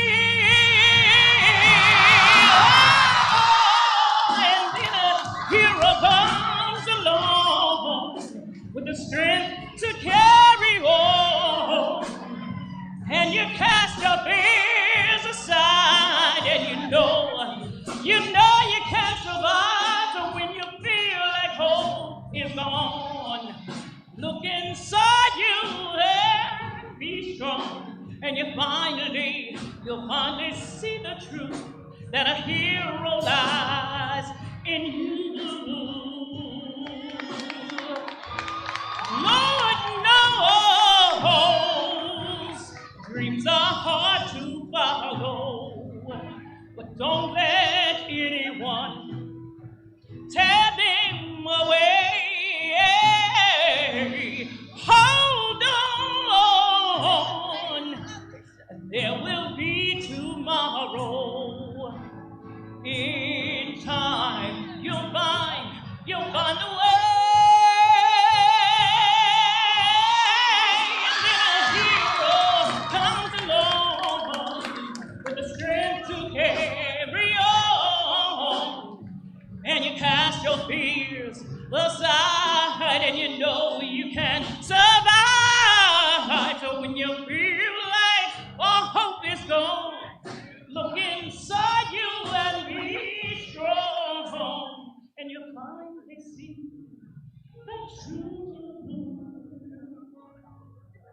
S11: And then a hero comes along with the strength to carry on, and you cast your fears aside, and you know you can survive. So when you feel like hope is gone, look inside you and be strong, and you'll finally see the truth that a hero lies in you. Lord knows dreams are hard to follow, but don't let anyone tear them away. Hold on, there will be tomorrow. In time, you'll find a way. And then a hero comes along with the strength to carry on, and you cast your fears aside, and you know you can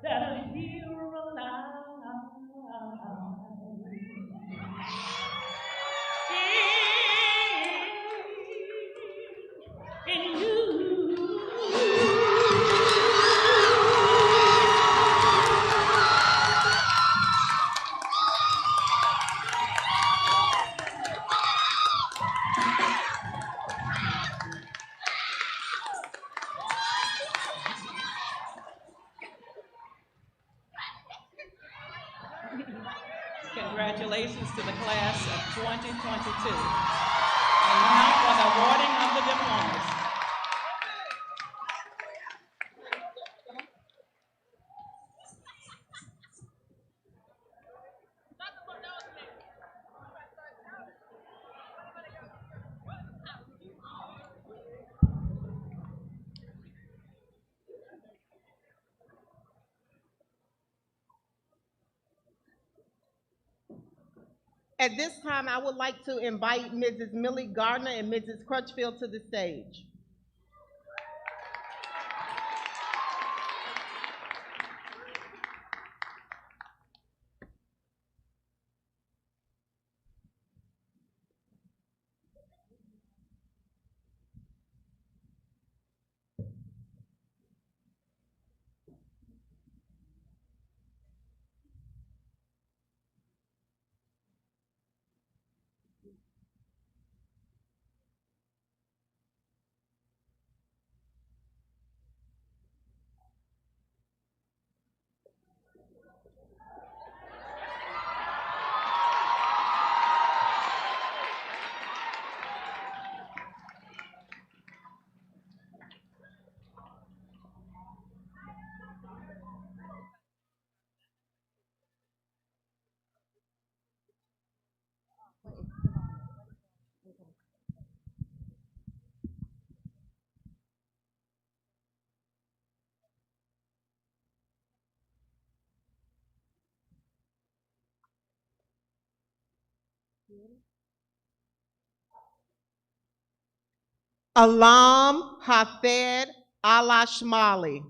S11: that are here alive in you. Congratulations to the class of 2022. And now for the awarding of the diplomas.
S10: At this time, I would like to invite Mrs. Millie Gardner and Mrs. Crutchfield to the stage. Alam Hafed Alashmali.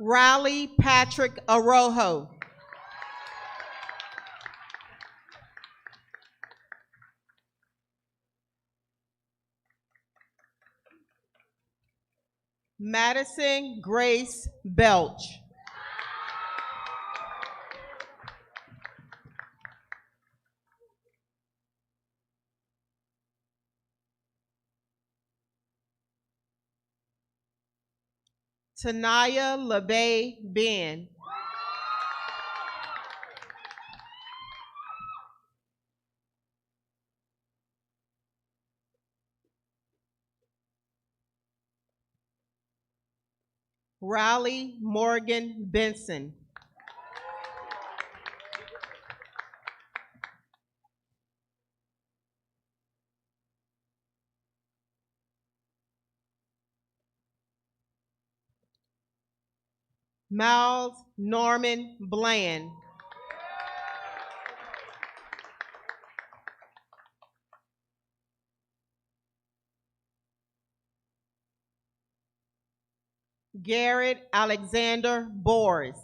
S10: Riley Patrick Arojo. Madison Grace Belch. Tanaya LeBay Ben. Riley Morgan Benson. Miles Norman Bland. Garrett Alexander Boris.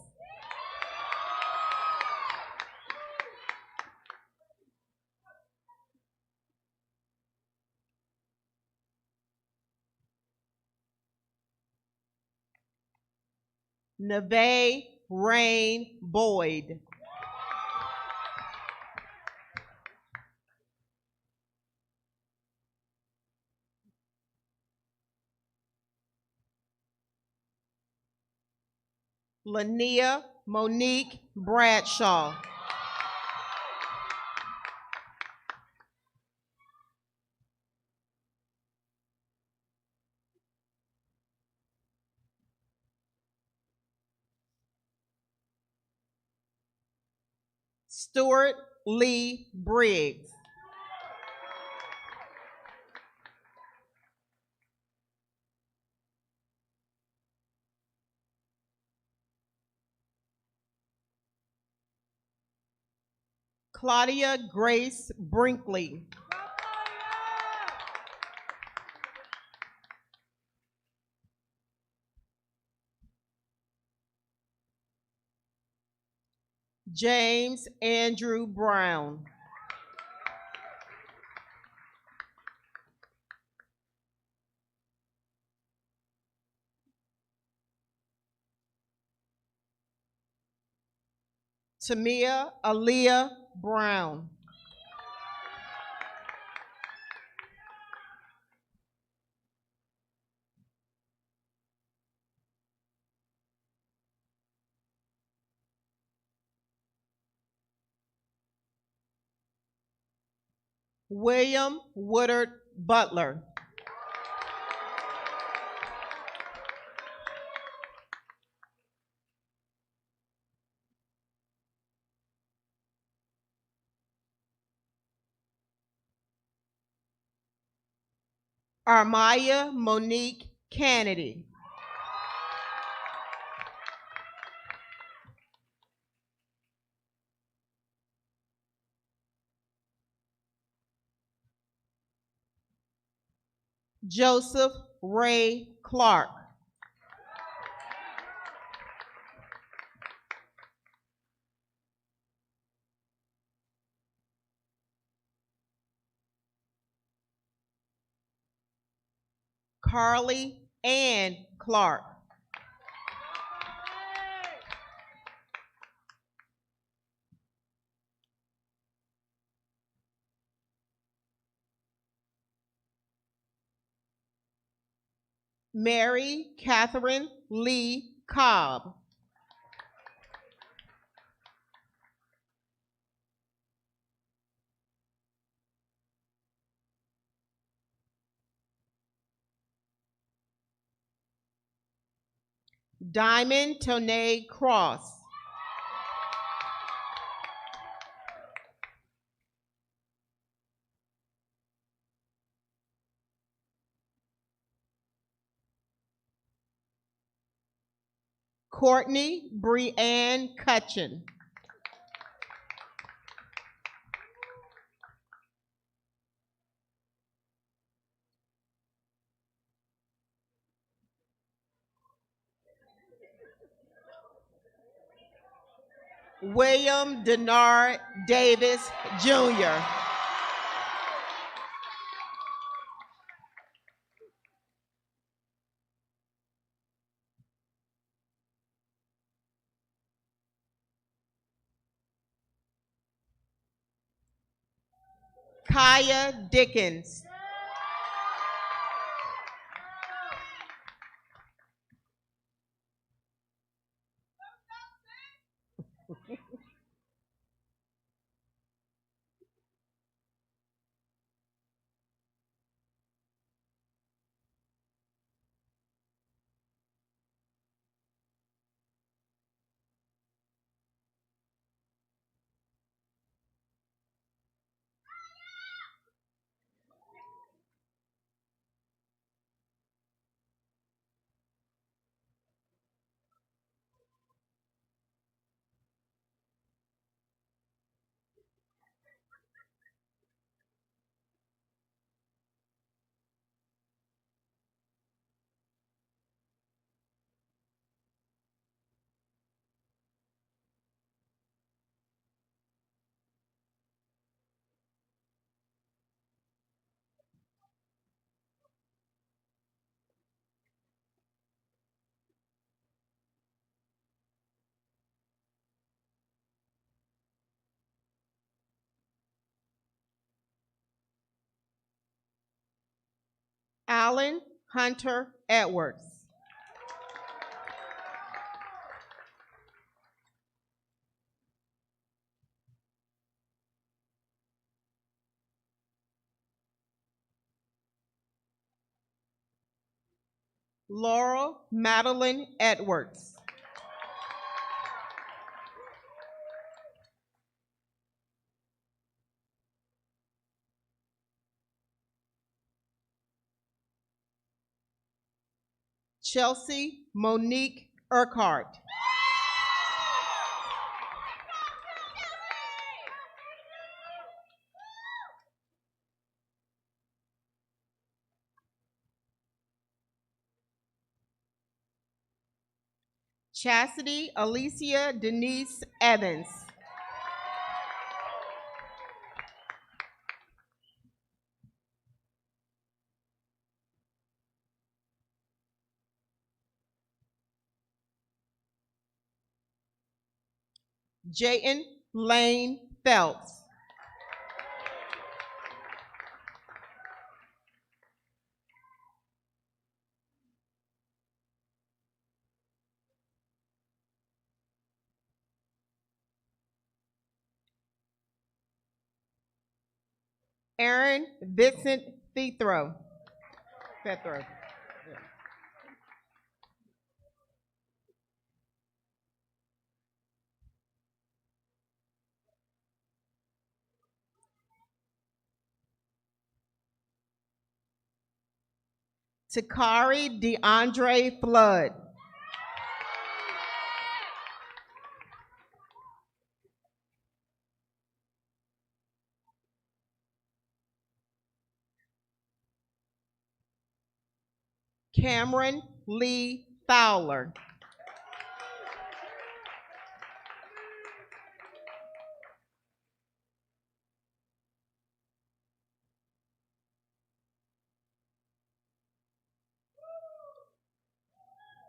S10: Neve Rain Boyd. Lania Monique Bradshaw. Stuart Lee Briggs.
S9: Claudia Grace Brinkley. James Andrew Brown. Tamia Aaliyah Brown. William Woodard Butler. Armaya Monique Kennedy. Joseph Ray Clark. Carly Ann Clark. Mary Catherine Lee Cobb. Diamond Tonay Cross. Courtney Breanne Cutchin. William Denard Davis, Jr. Kaya Dickens. Alan Hunter Edwards. Laurel Madeline Edwards. Chelsea Monique Urquhart.
S10: Chastity Alicia Denise Evans. Jayton Lane Phelps. Aaron Vincent Fethro. Takari DeAndre Flood. Cameron Lee Fowler.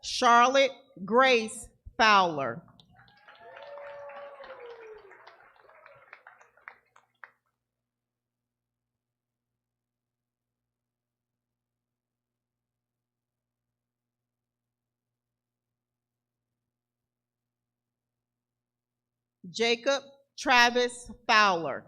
S10: Charlotte Grace Fowler. Jacob Travis Fowler.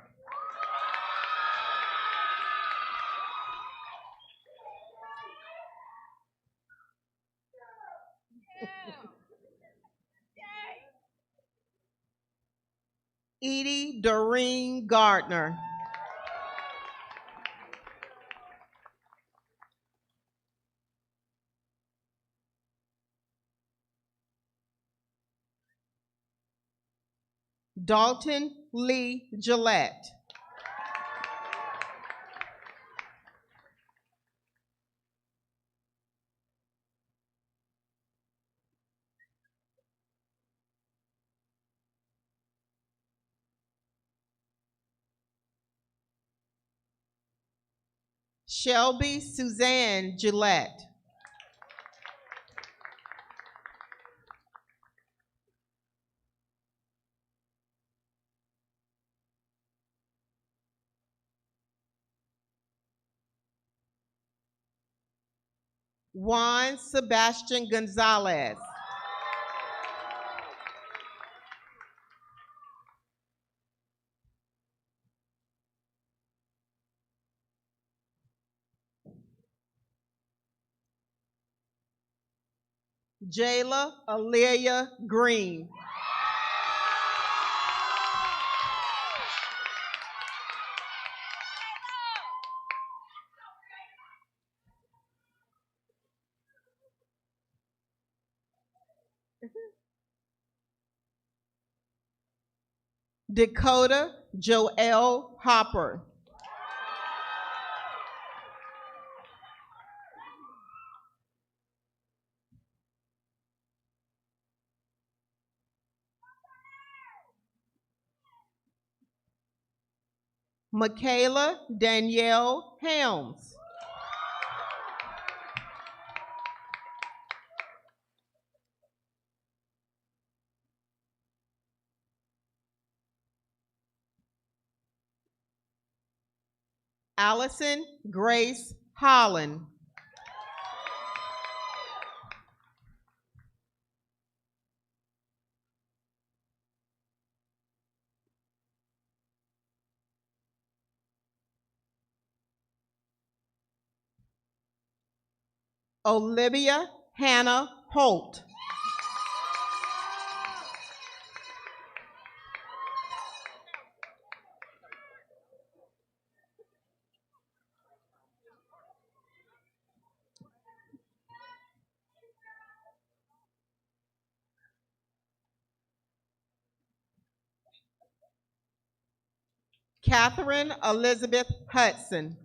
S10: Edie Doreen Gardner. Dalton Lee Gillette. Shelby Suzanne Gillette. Juan Sebastian Gonzalez. Jayla Alelia Green. Dakota Joelle Hopper. Michaela Danielle Helms. Allison Grace Holland. Olivia Hannah Holt. Catherine Elizabeth Hudson.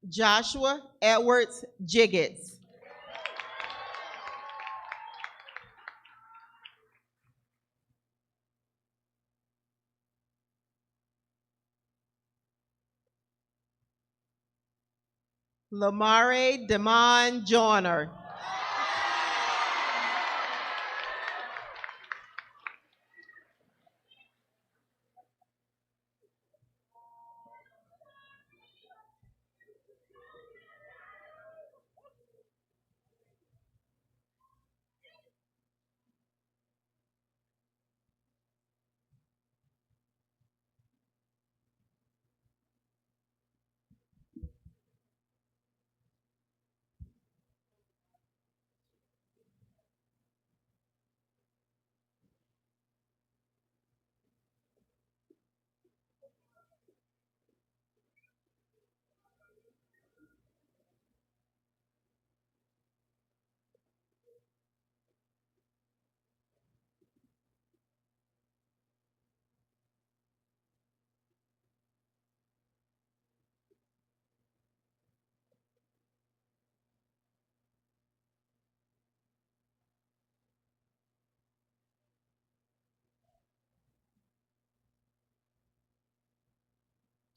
S9: Joshua Edwards Jiggets. Lamare Demond Joyner.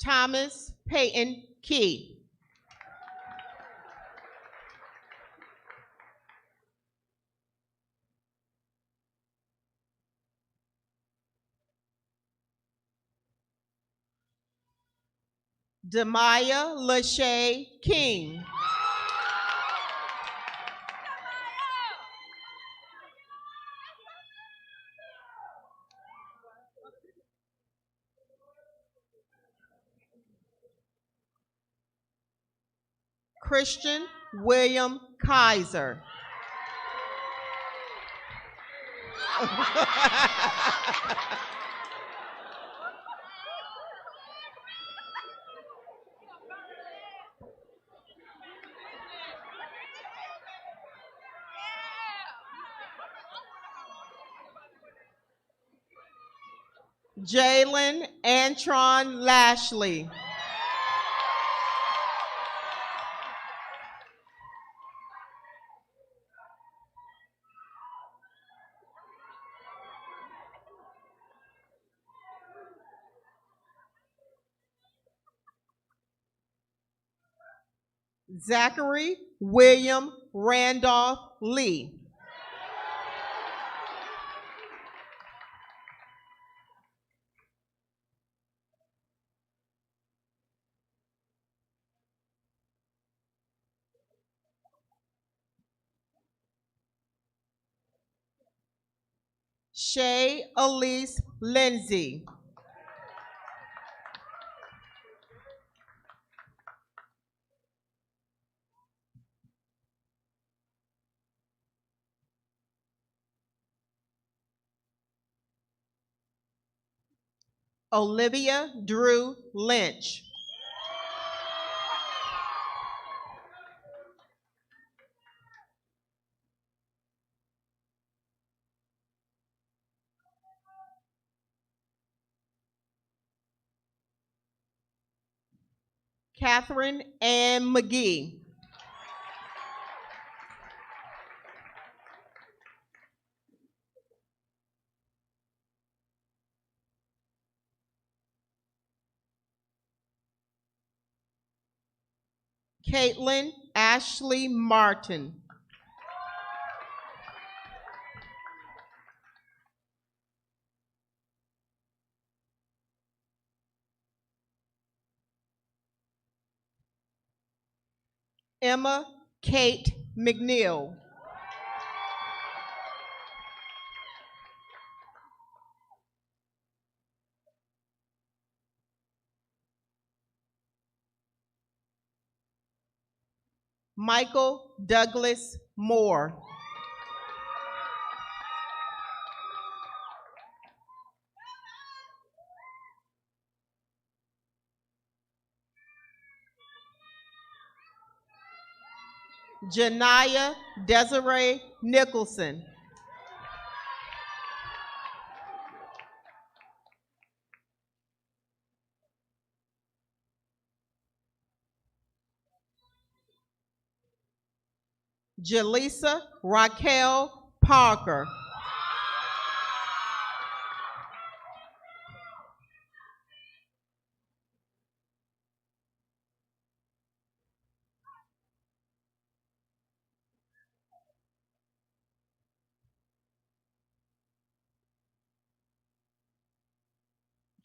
S9: Thomas Peyton Key. Demaya Lachey King. Christian William Kaiser. Jalen Antron Lashley. Zachary William Randolph Lee. Shay Elise Lindsay. Olivia Drew Lynch. Catherine Ann McGee. Caitlin Ashley Martin. Emma Kate McNeil. Michael Douglas Moore. Janaya Desiree Nicholson. Jaleesa Raquel Parker.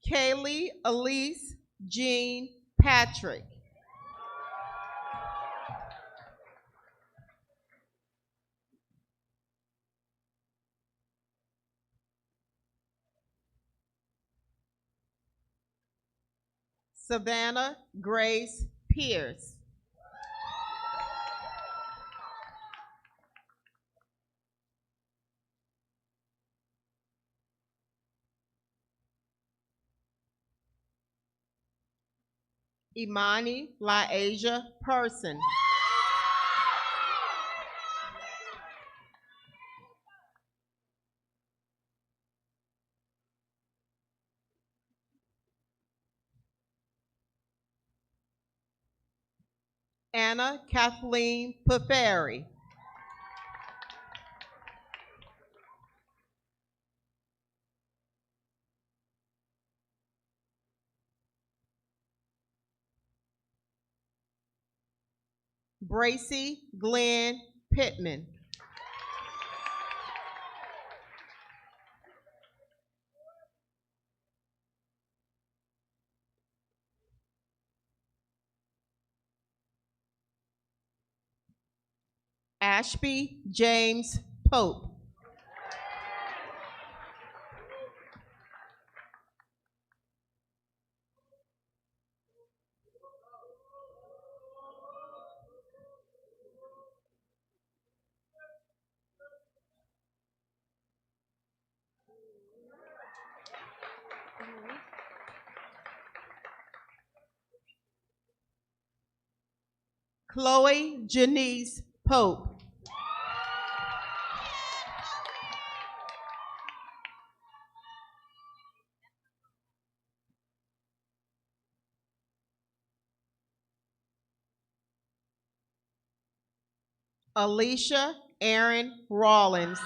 S9: Kaylee Elise Jean Patrick. Savannah Grace Pierce. Imani Laasia Person. Anna Kathleen Paferi. Bracy Glenn Pittman. Ashby James Pope. Chloe Janice Pope. Alicia Aaron Rawlins.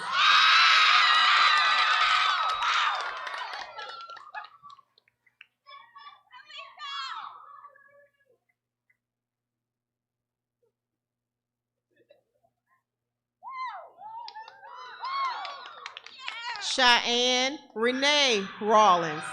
S9: Cheyenne Renee Rawlins.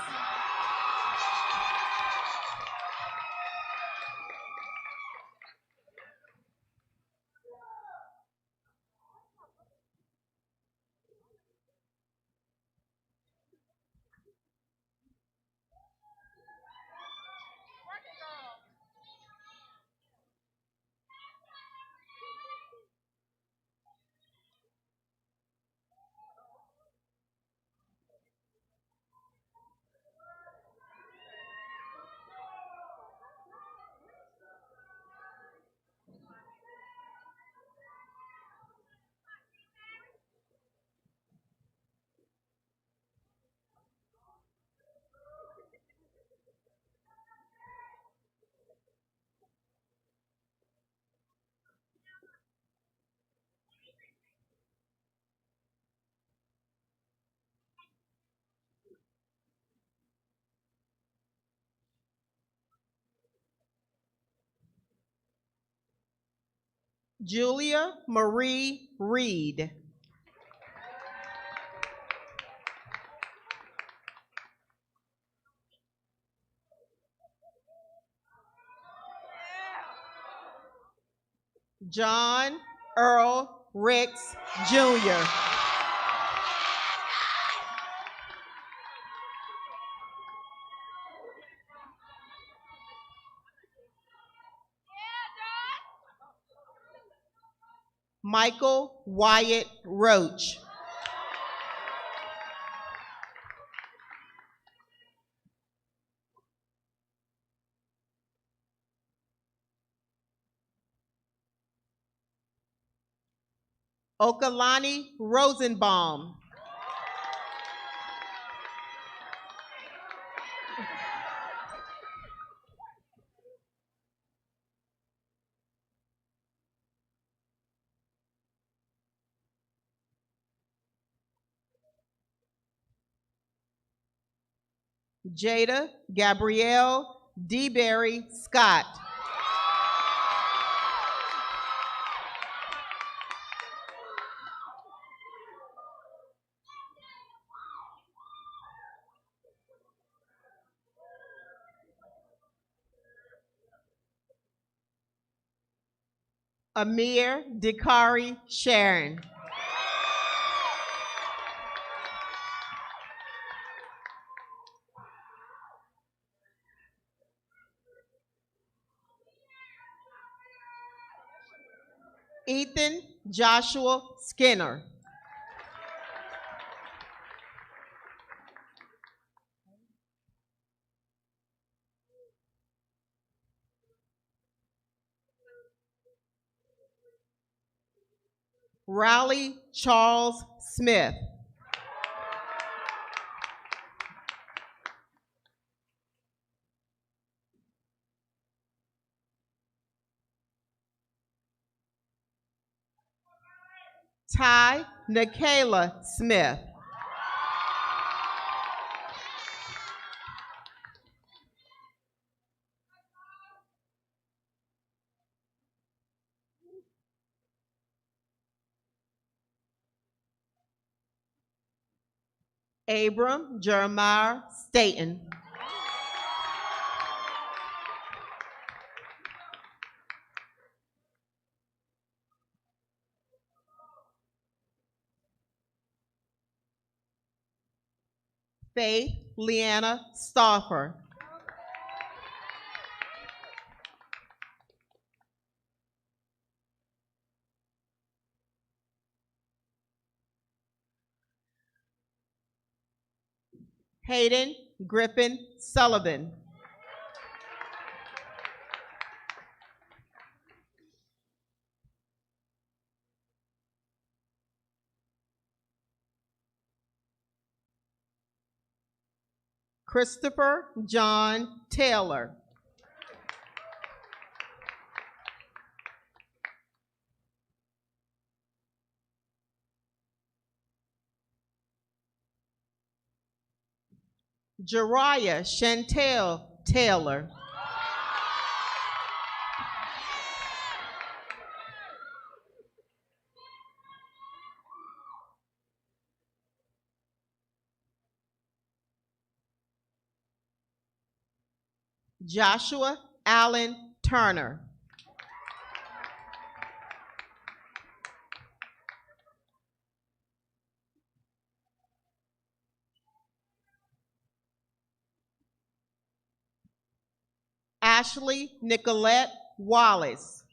S9: Julia Marie Reed. John Earl Ricks Jr. Michael Wyatt Roach. Okalani Rosenbaum. Jada Gabrielle DeBerry Scott. Amir Dikari Sharon. Ethan Joshua Skinner. Riley Charles Smith. Ty Nikayla Smith. Abram Jeremiah Staten. Faith Leanna Stauffer. Hayden Griffin Sullivan. Christopher John Taylor. Jariah Chantel Taylor. Joshua Allen Turner. Ashley Nicolette Wallace.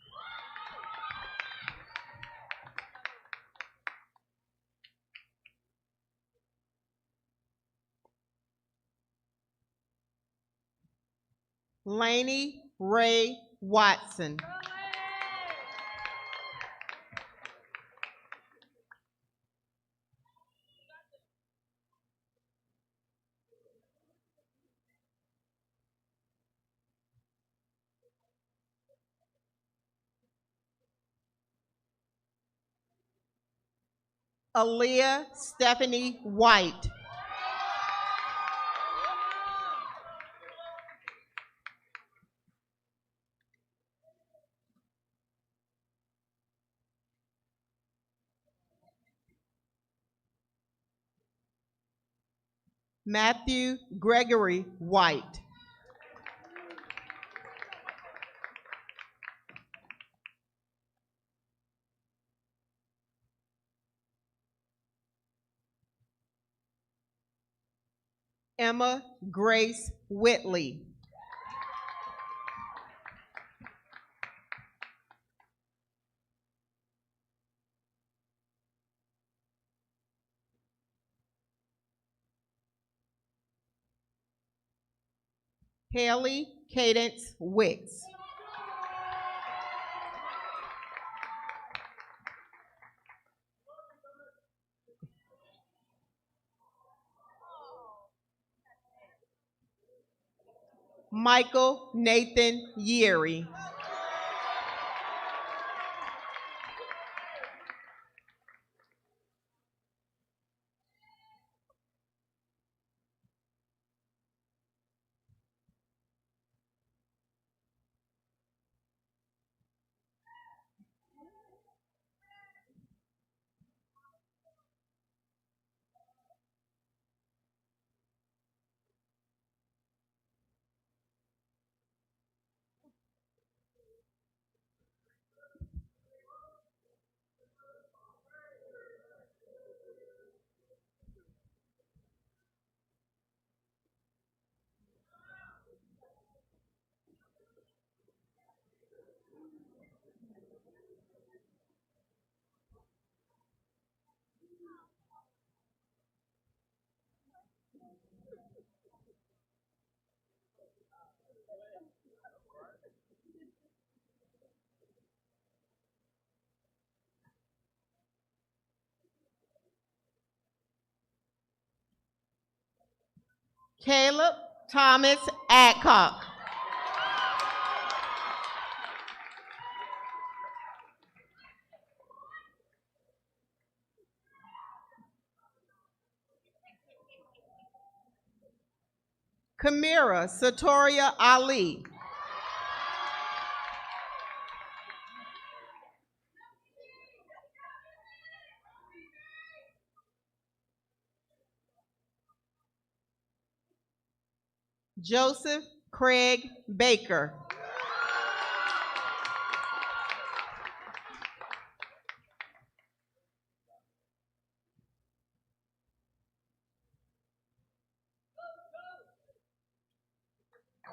S9: Lainey Ray Watson. Aaliyah Stephanie White. Matthew Gregory White. Emma Grace Whitley. Haley Cadence Wicks. Michael Nathan Yeary.
S10: Caleb Thomas Adcock. Kamira Satoria Ali. Joseph Craig Baker.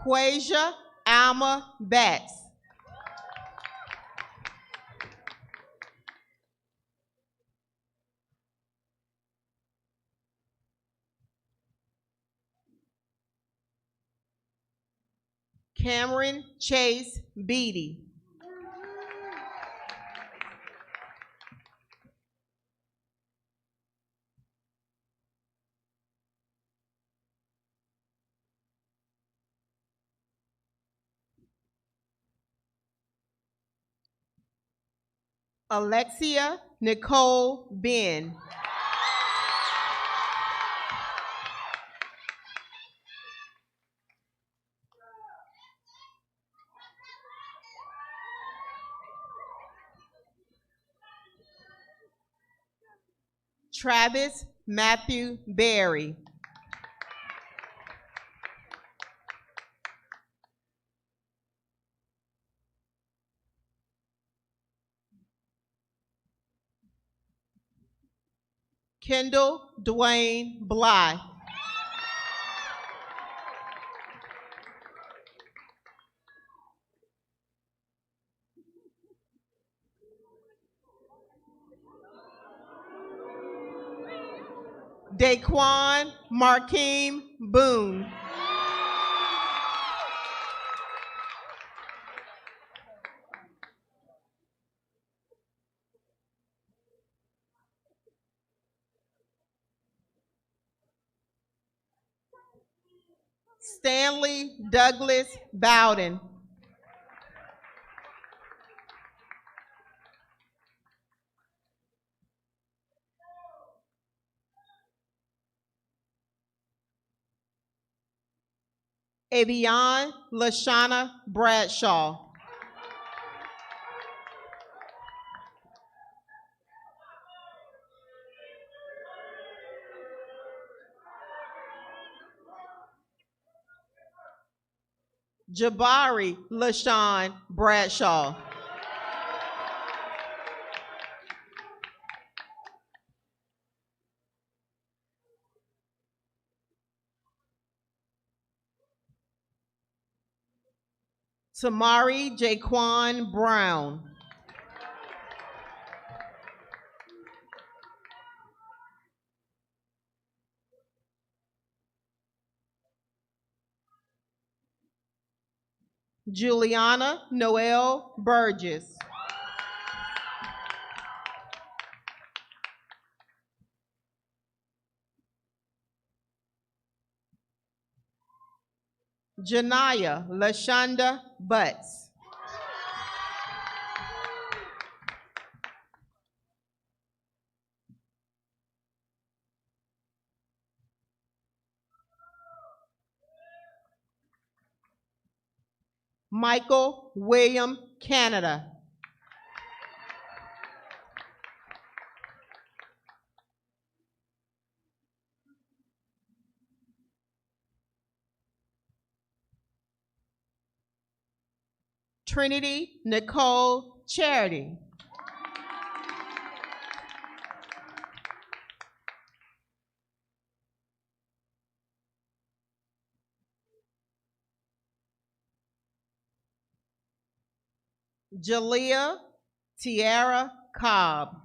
S10: Quasia Alma Betts. Cameron Chase Beatty. Alexia Nicole Ben. Travis Matthew Berry. Kendall Dwayne Bly. Daquan Markeem Boone. Stanley Douglas Bowden. Avion Lashana Bradshaw. Jabari LaShawn Bradshaw. Tamari Jaquan Brown. Juliana Noel Burgess. Janaya Lashonda Butts. Michael William Canada. Trinity Nicole Charity. Jalea Tiara Cobb.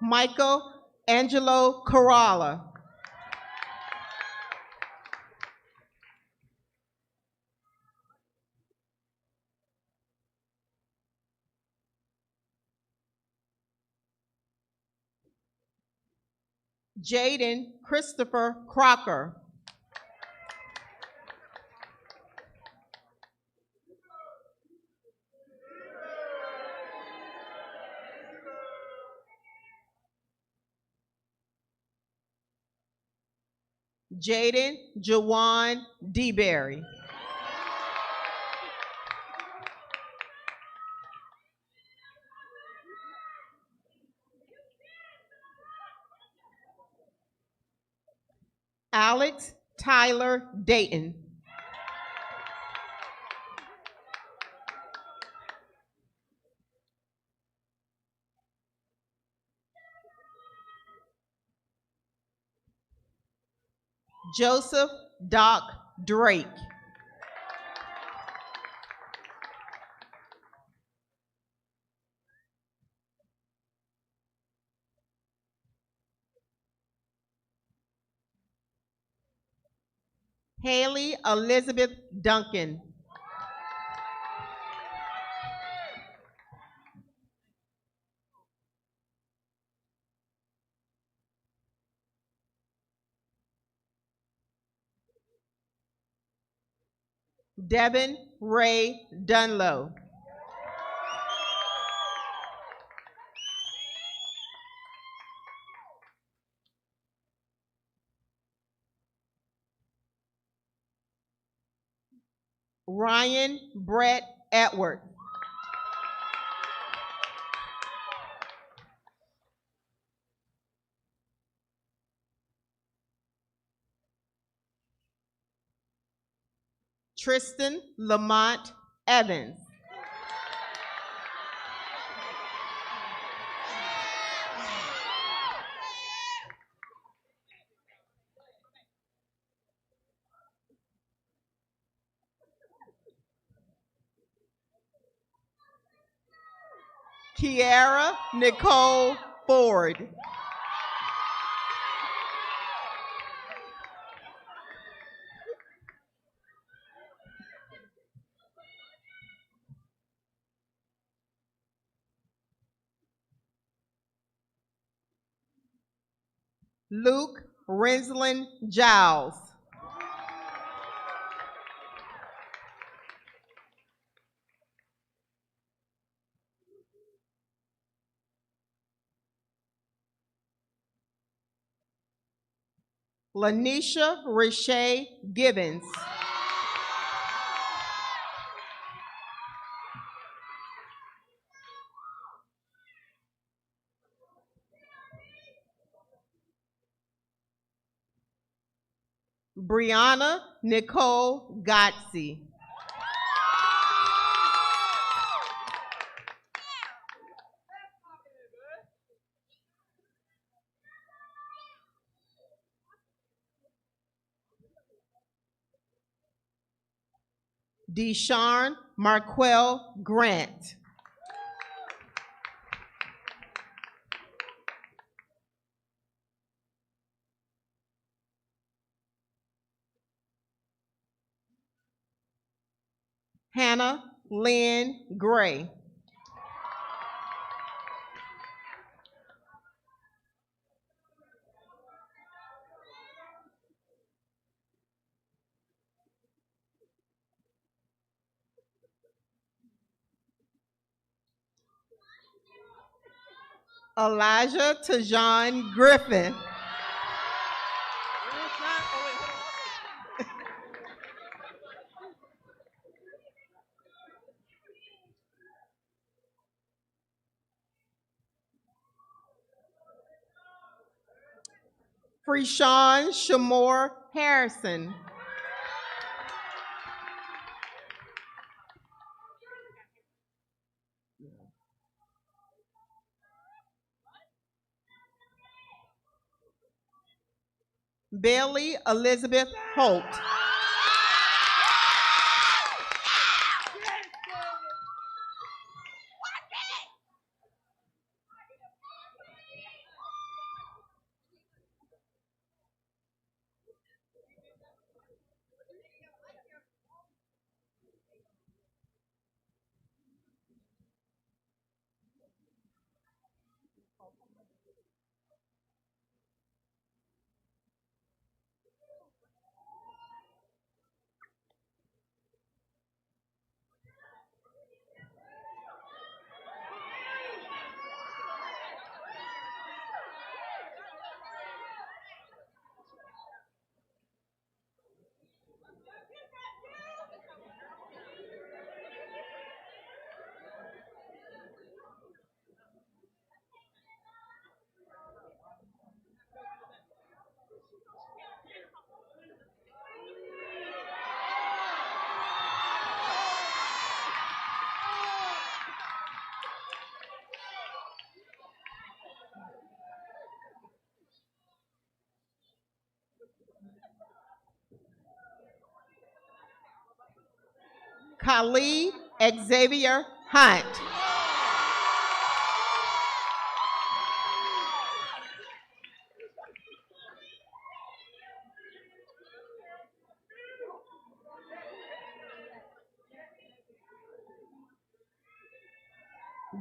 S9: Michael Angelo Coralla. Jaden Christopher Crocker. Jaden Jawan DeBerry. Alex Tyler Dayton. Joseph Doc Drake. Haley Elizabeth Duncan. Devin Ray Dunlow. Ryan Brett Edward. Tristan Lamont Evans. Kiara Nicole Ford. Luke Renslin Giles. Lanisha Rashay Gibbons. Brianna Nicole Gotzi. Deshawn Marquell Grant. Hannah Lynn Gray. Elijah Tajon Griffin. Freeshawn Shamor Harrison. Bailey Elizabeth Holt.
S10: Khalid Xavier Hunt.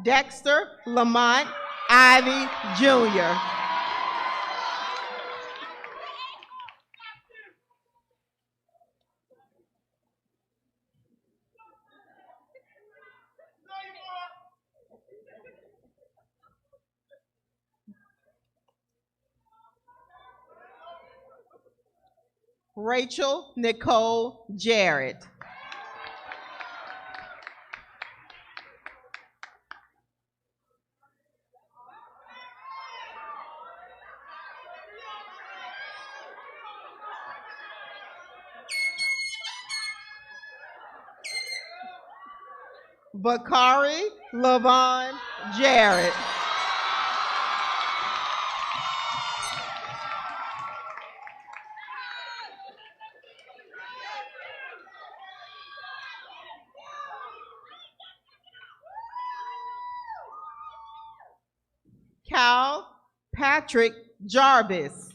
S10: Dexter Lamont Ivy Jr. Rachel Nicole Jarrett. Bakari Lavon Jarrett. Cal Patrick Jarvis.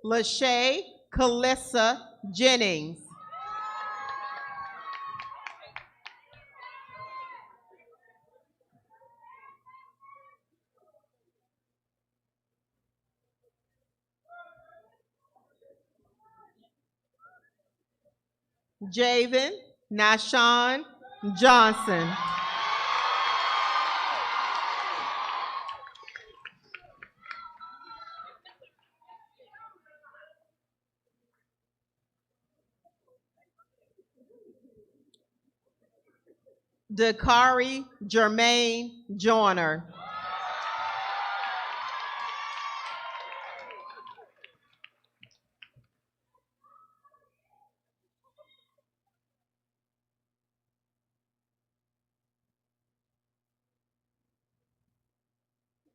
S10: Lachey Calissa Jennings. Javen Nashon Johnson. Dakari Jermaine Joyner.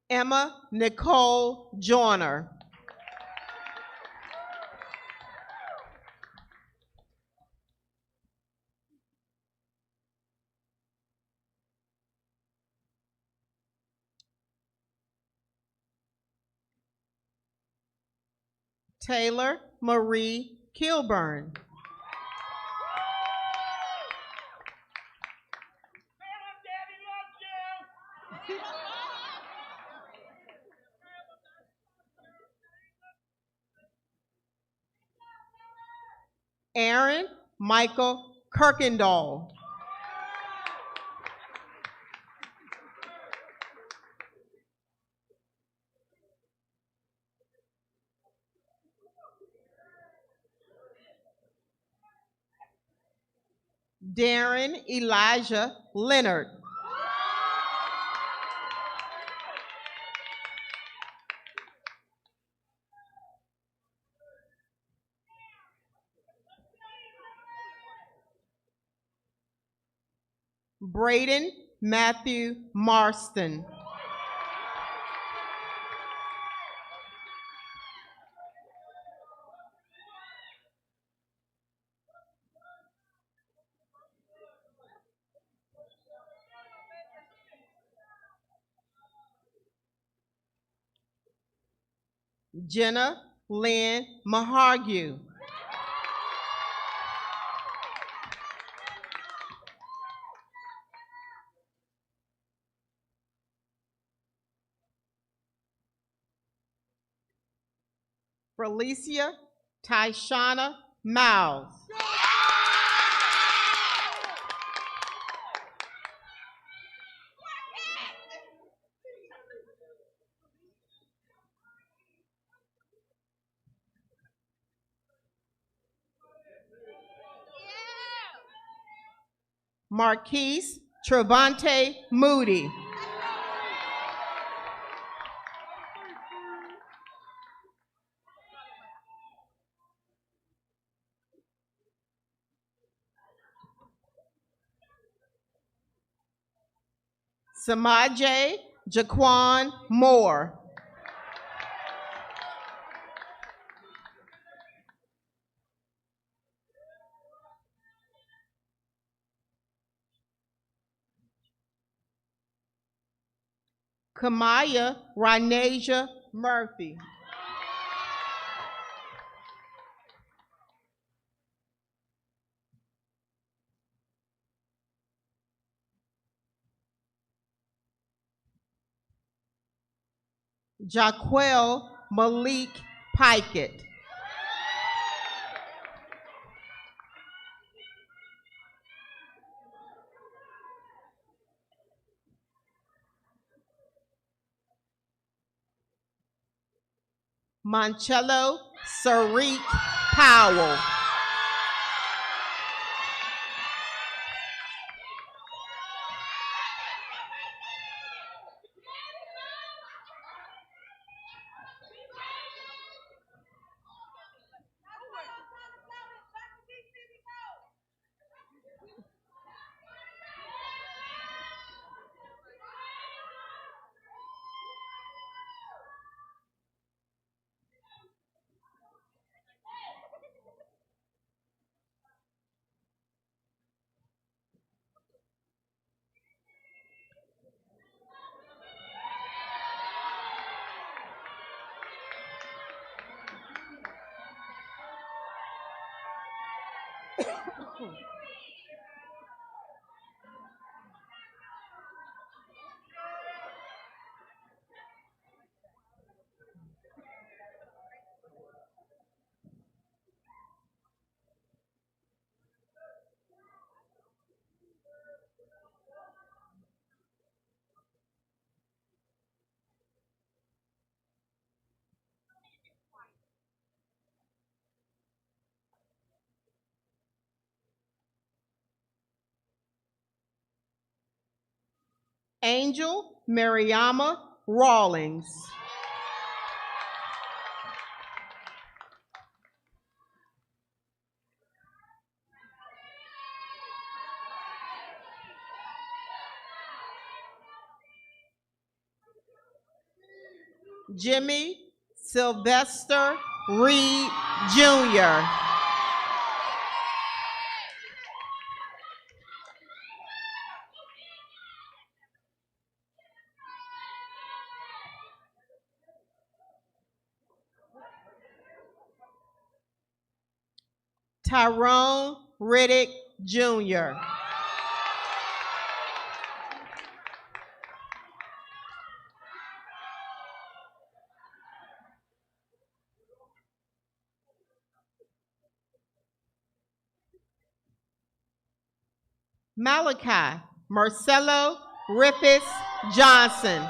S10: Emma Nicole Joyner. Taylor Marie Kilburn. Aaron Michael Kirkendall. Darren Elijah Leonard. Braden Matthew Marston. Jenna Lynn Mahargue. Felicia Tyshana Miles. Marquise Trevante Moody.
S9: Samaje Jaquan Moore. Kamaya Ranasia Murphy. Jaquel Malik Pikett. Moncello Sarik Powell. Angel Mariama Rawlings. Jimmy Sylvester Reed Jr. Tyrone Riddick Jr. Malachi Marcelo Riffis Johnson.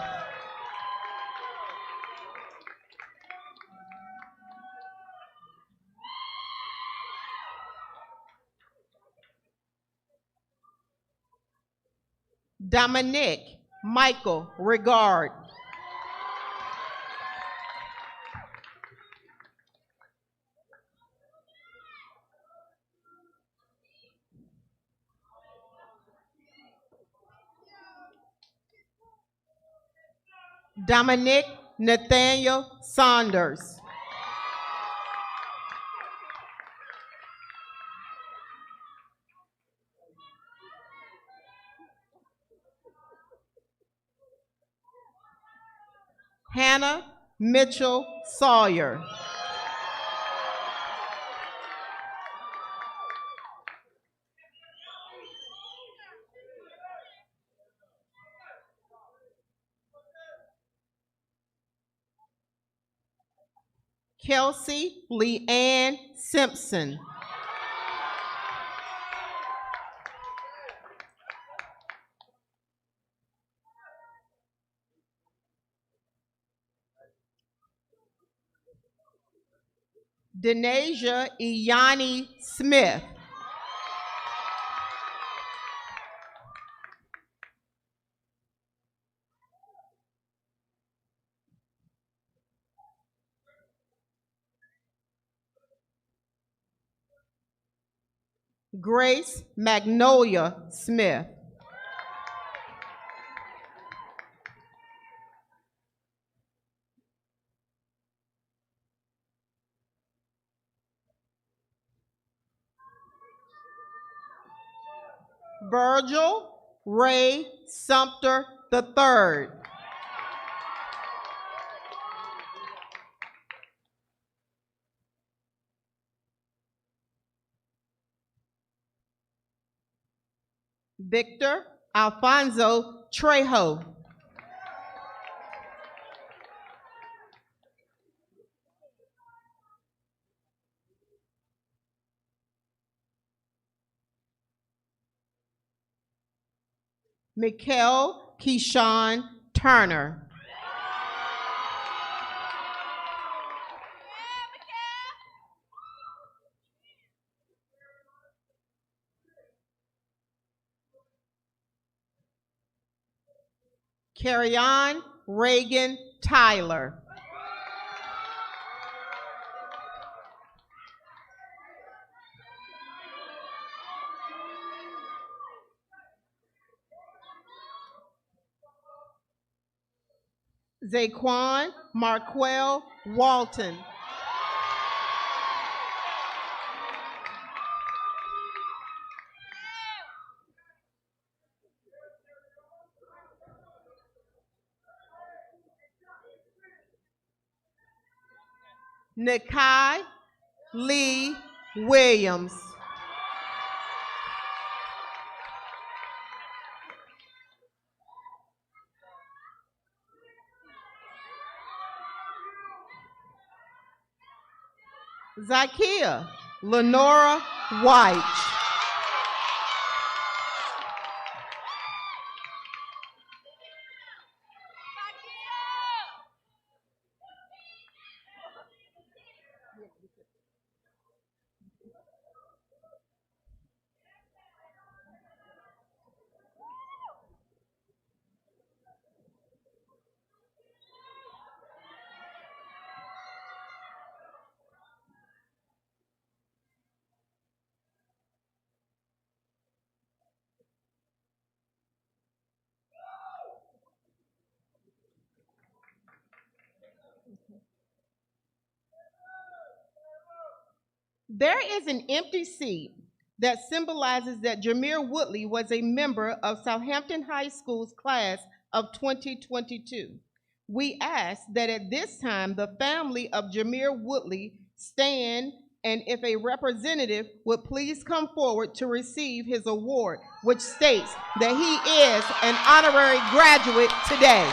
S9: Dominic Michael Regard. Dominic Nathaniel Saunders. Hannah Mitchell Sawyer. Kelsey Leanne Simpson. Denasia Iyani Smith. Grace Magnolia Smith. Virgil Ray Sumter III. Victor Alfonso Trejo. Mikkel Keyshawn Turner. Carryon Reagan Tyler. Zaquan Marquell Walton. Nikai Lee Williams. Zakia Lenora White. There is an empty seat that symbolizes that Jameer Woodley was a member of Southampton High School's class of 2022. We ask that at this time, the family of Jameer Woodley stand, and if a representative would please come forward to receive his award, which states that he is an honorary graduate today.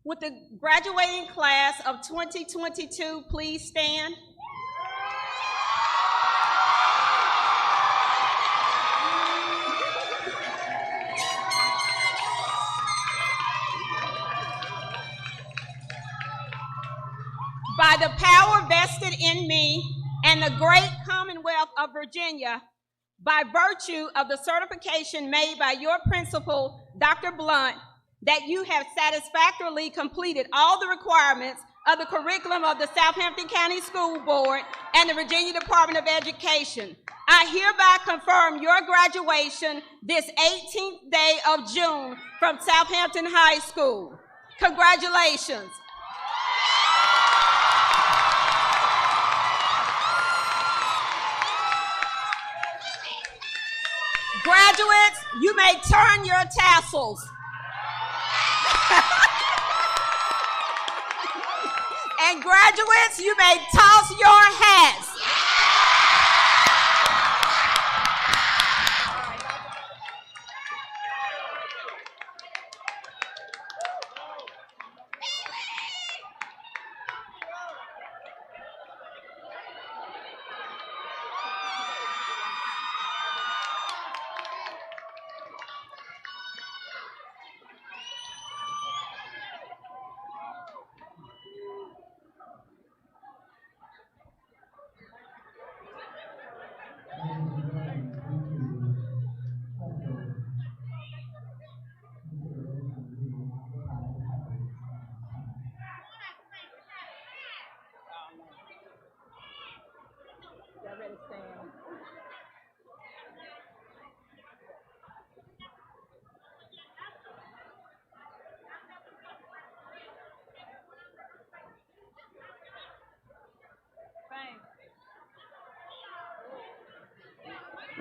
S10: Would the graduating class of 2022 please stand? By the power vested in me and the great Commonwealth of Virginia, by virtue of the certification made by your principal, Dr. Blunt, that you have satisfactorily completed all the requirements of the curriculum of the Southampton County School Board and the Virginia Department of Education, I hereby confirm your graduation this 18th day of June from Southampton High School. Congratulations. Graduates, you may turn your tassels. And graduates, you may toss your hats.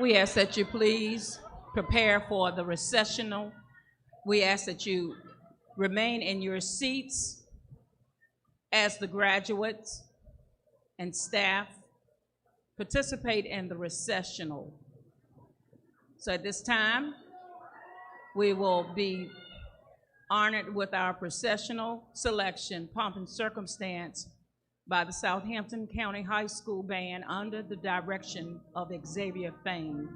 S11: We ask that you please prepare for the recessional. We ask that you remain in your seats as the graduates and staff participate in the recessional. So at this time, we will be honored with our processional selection, Pomp and Circumstance, by the Southampton County High School Band under the direction of Xavier Fain.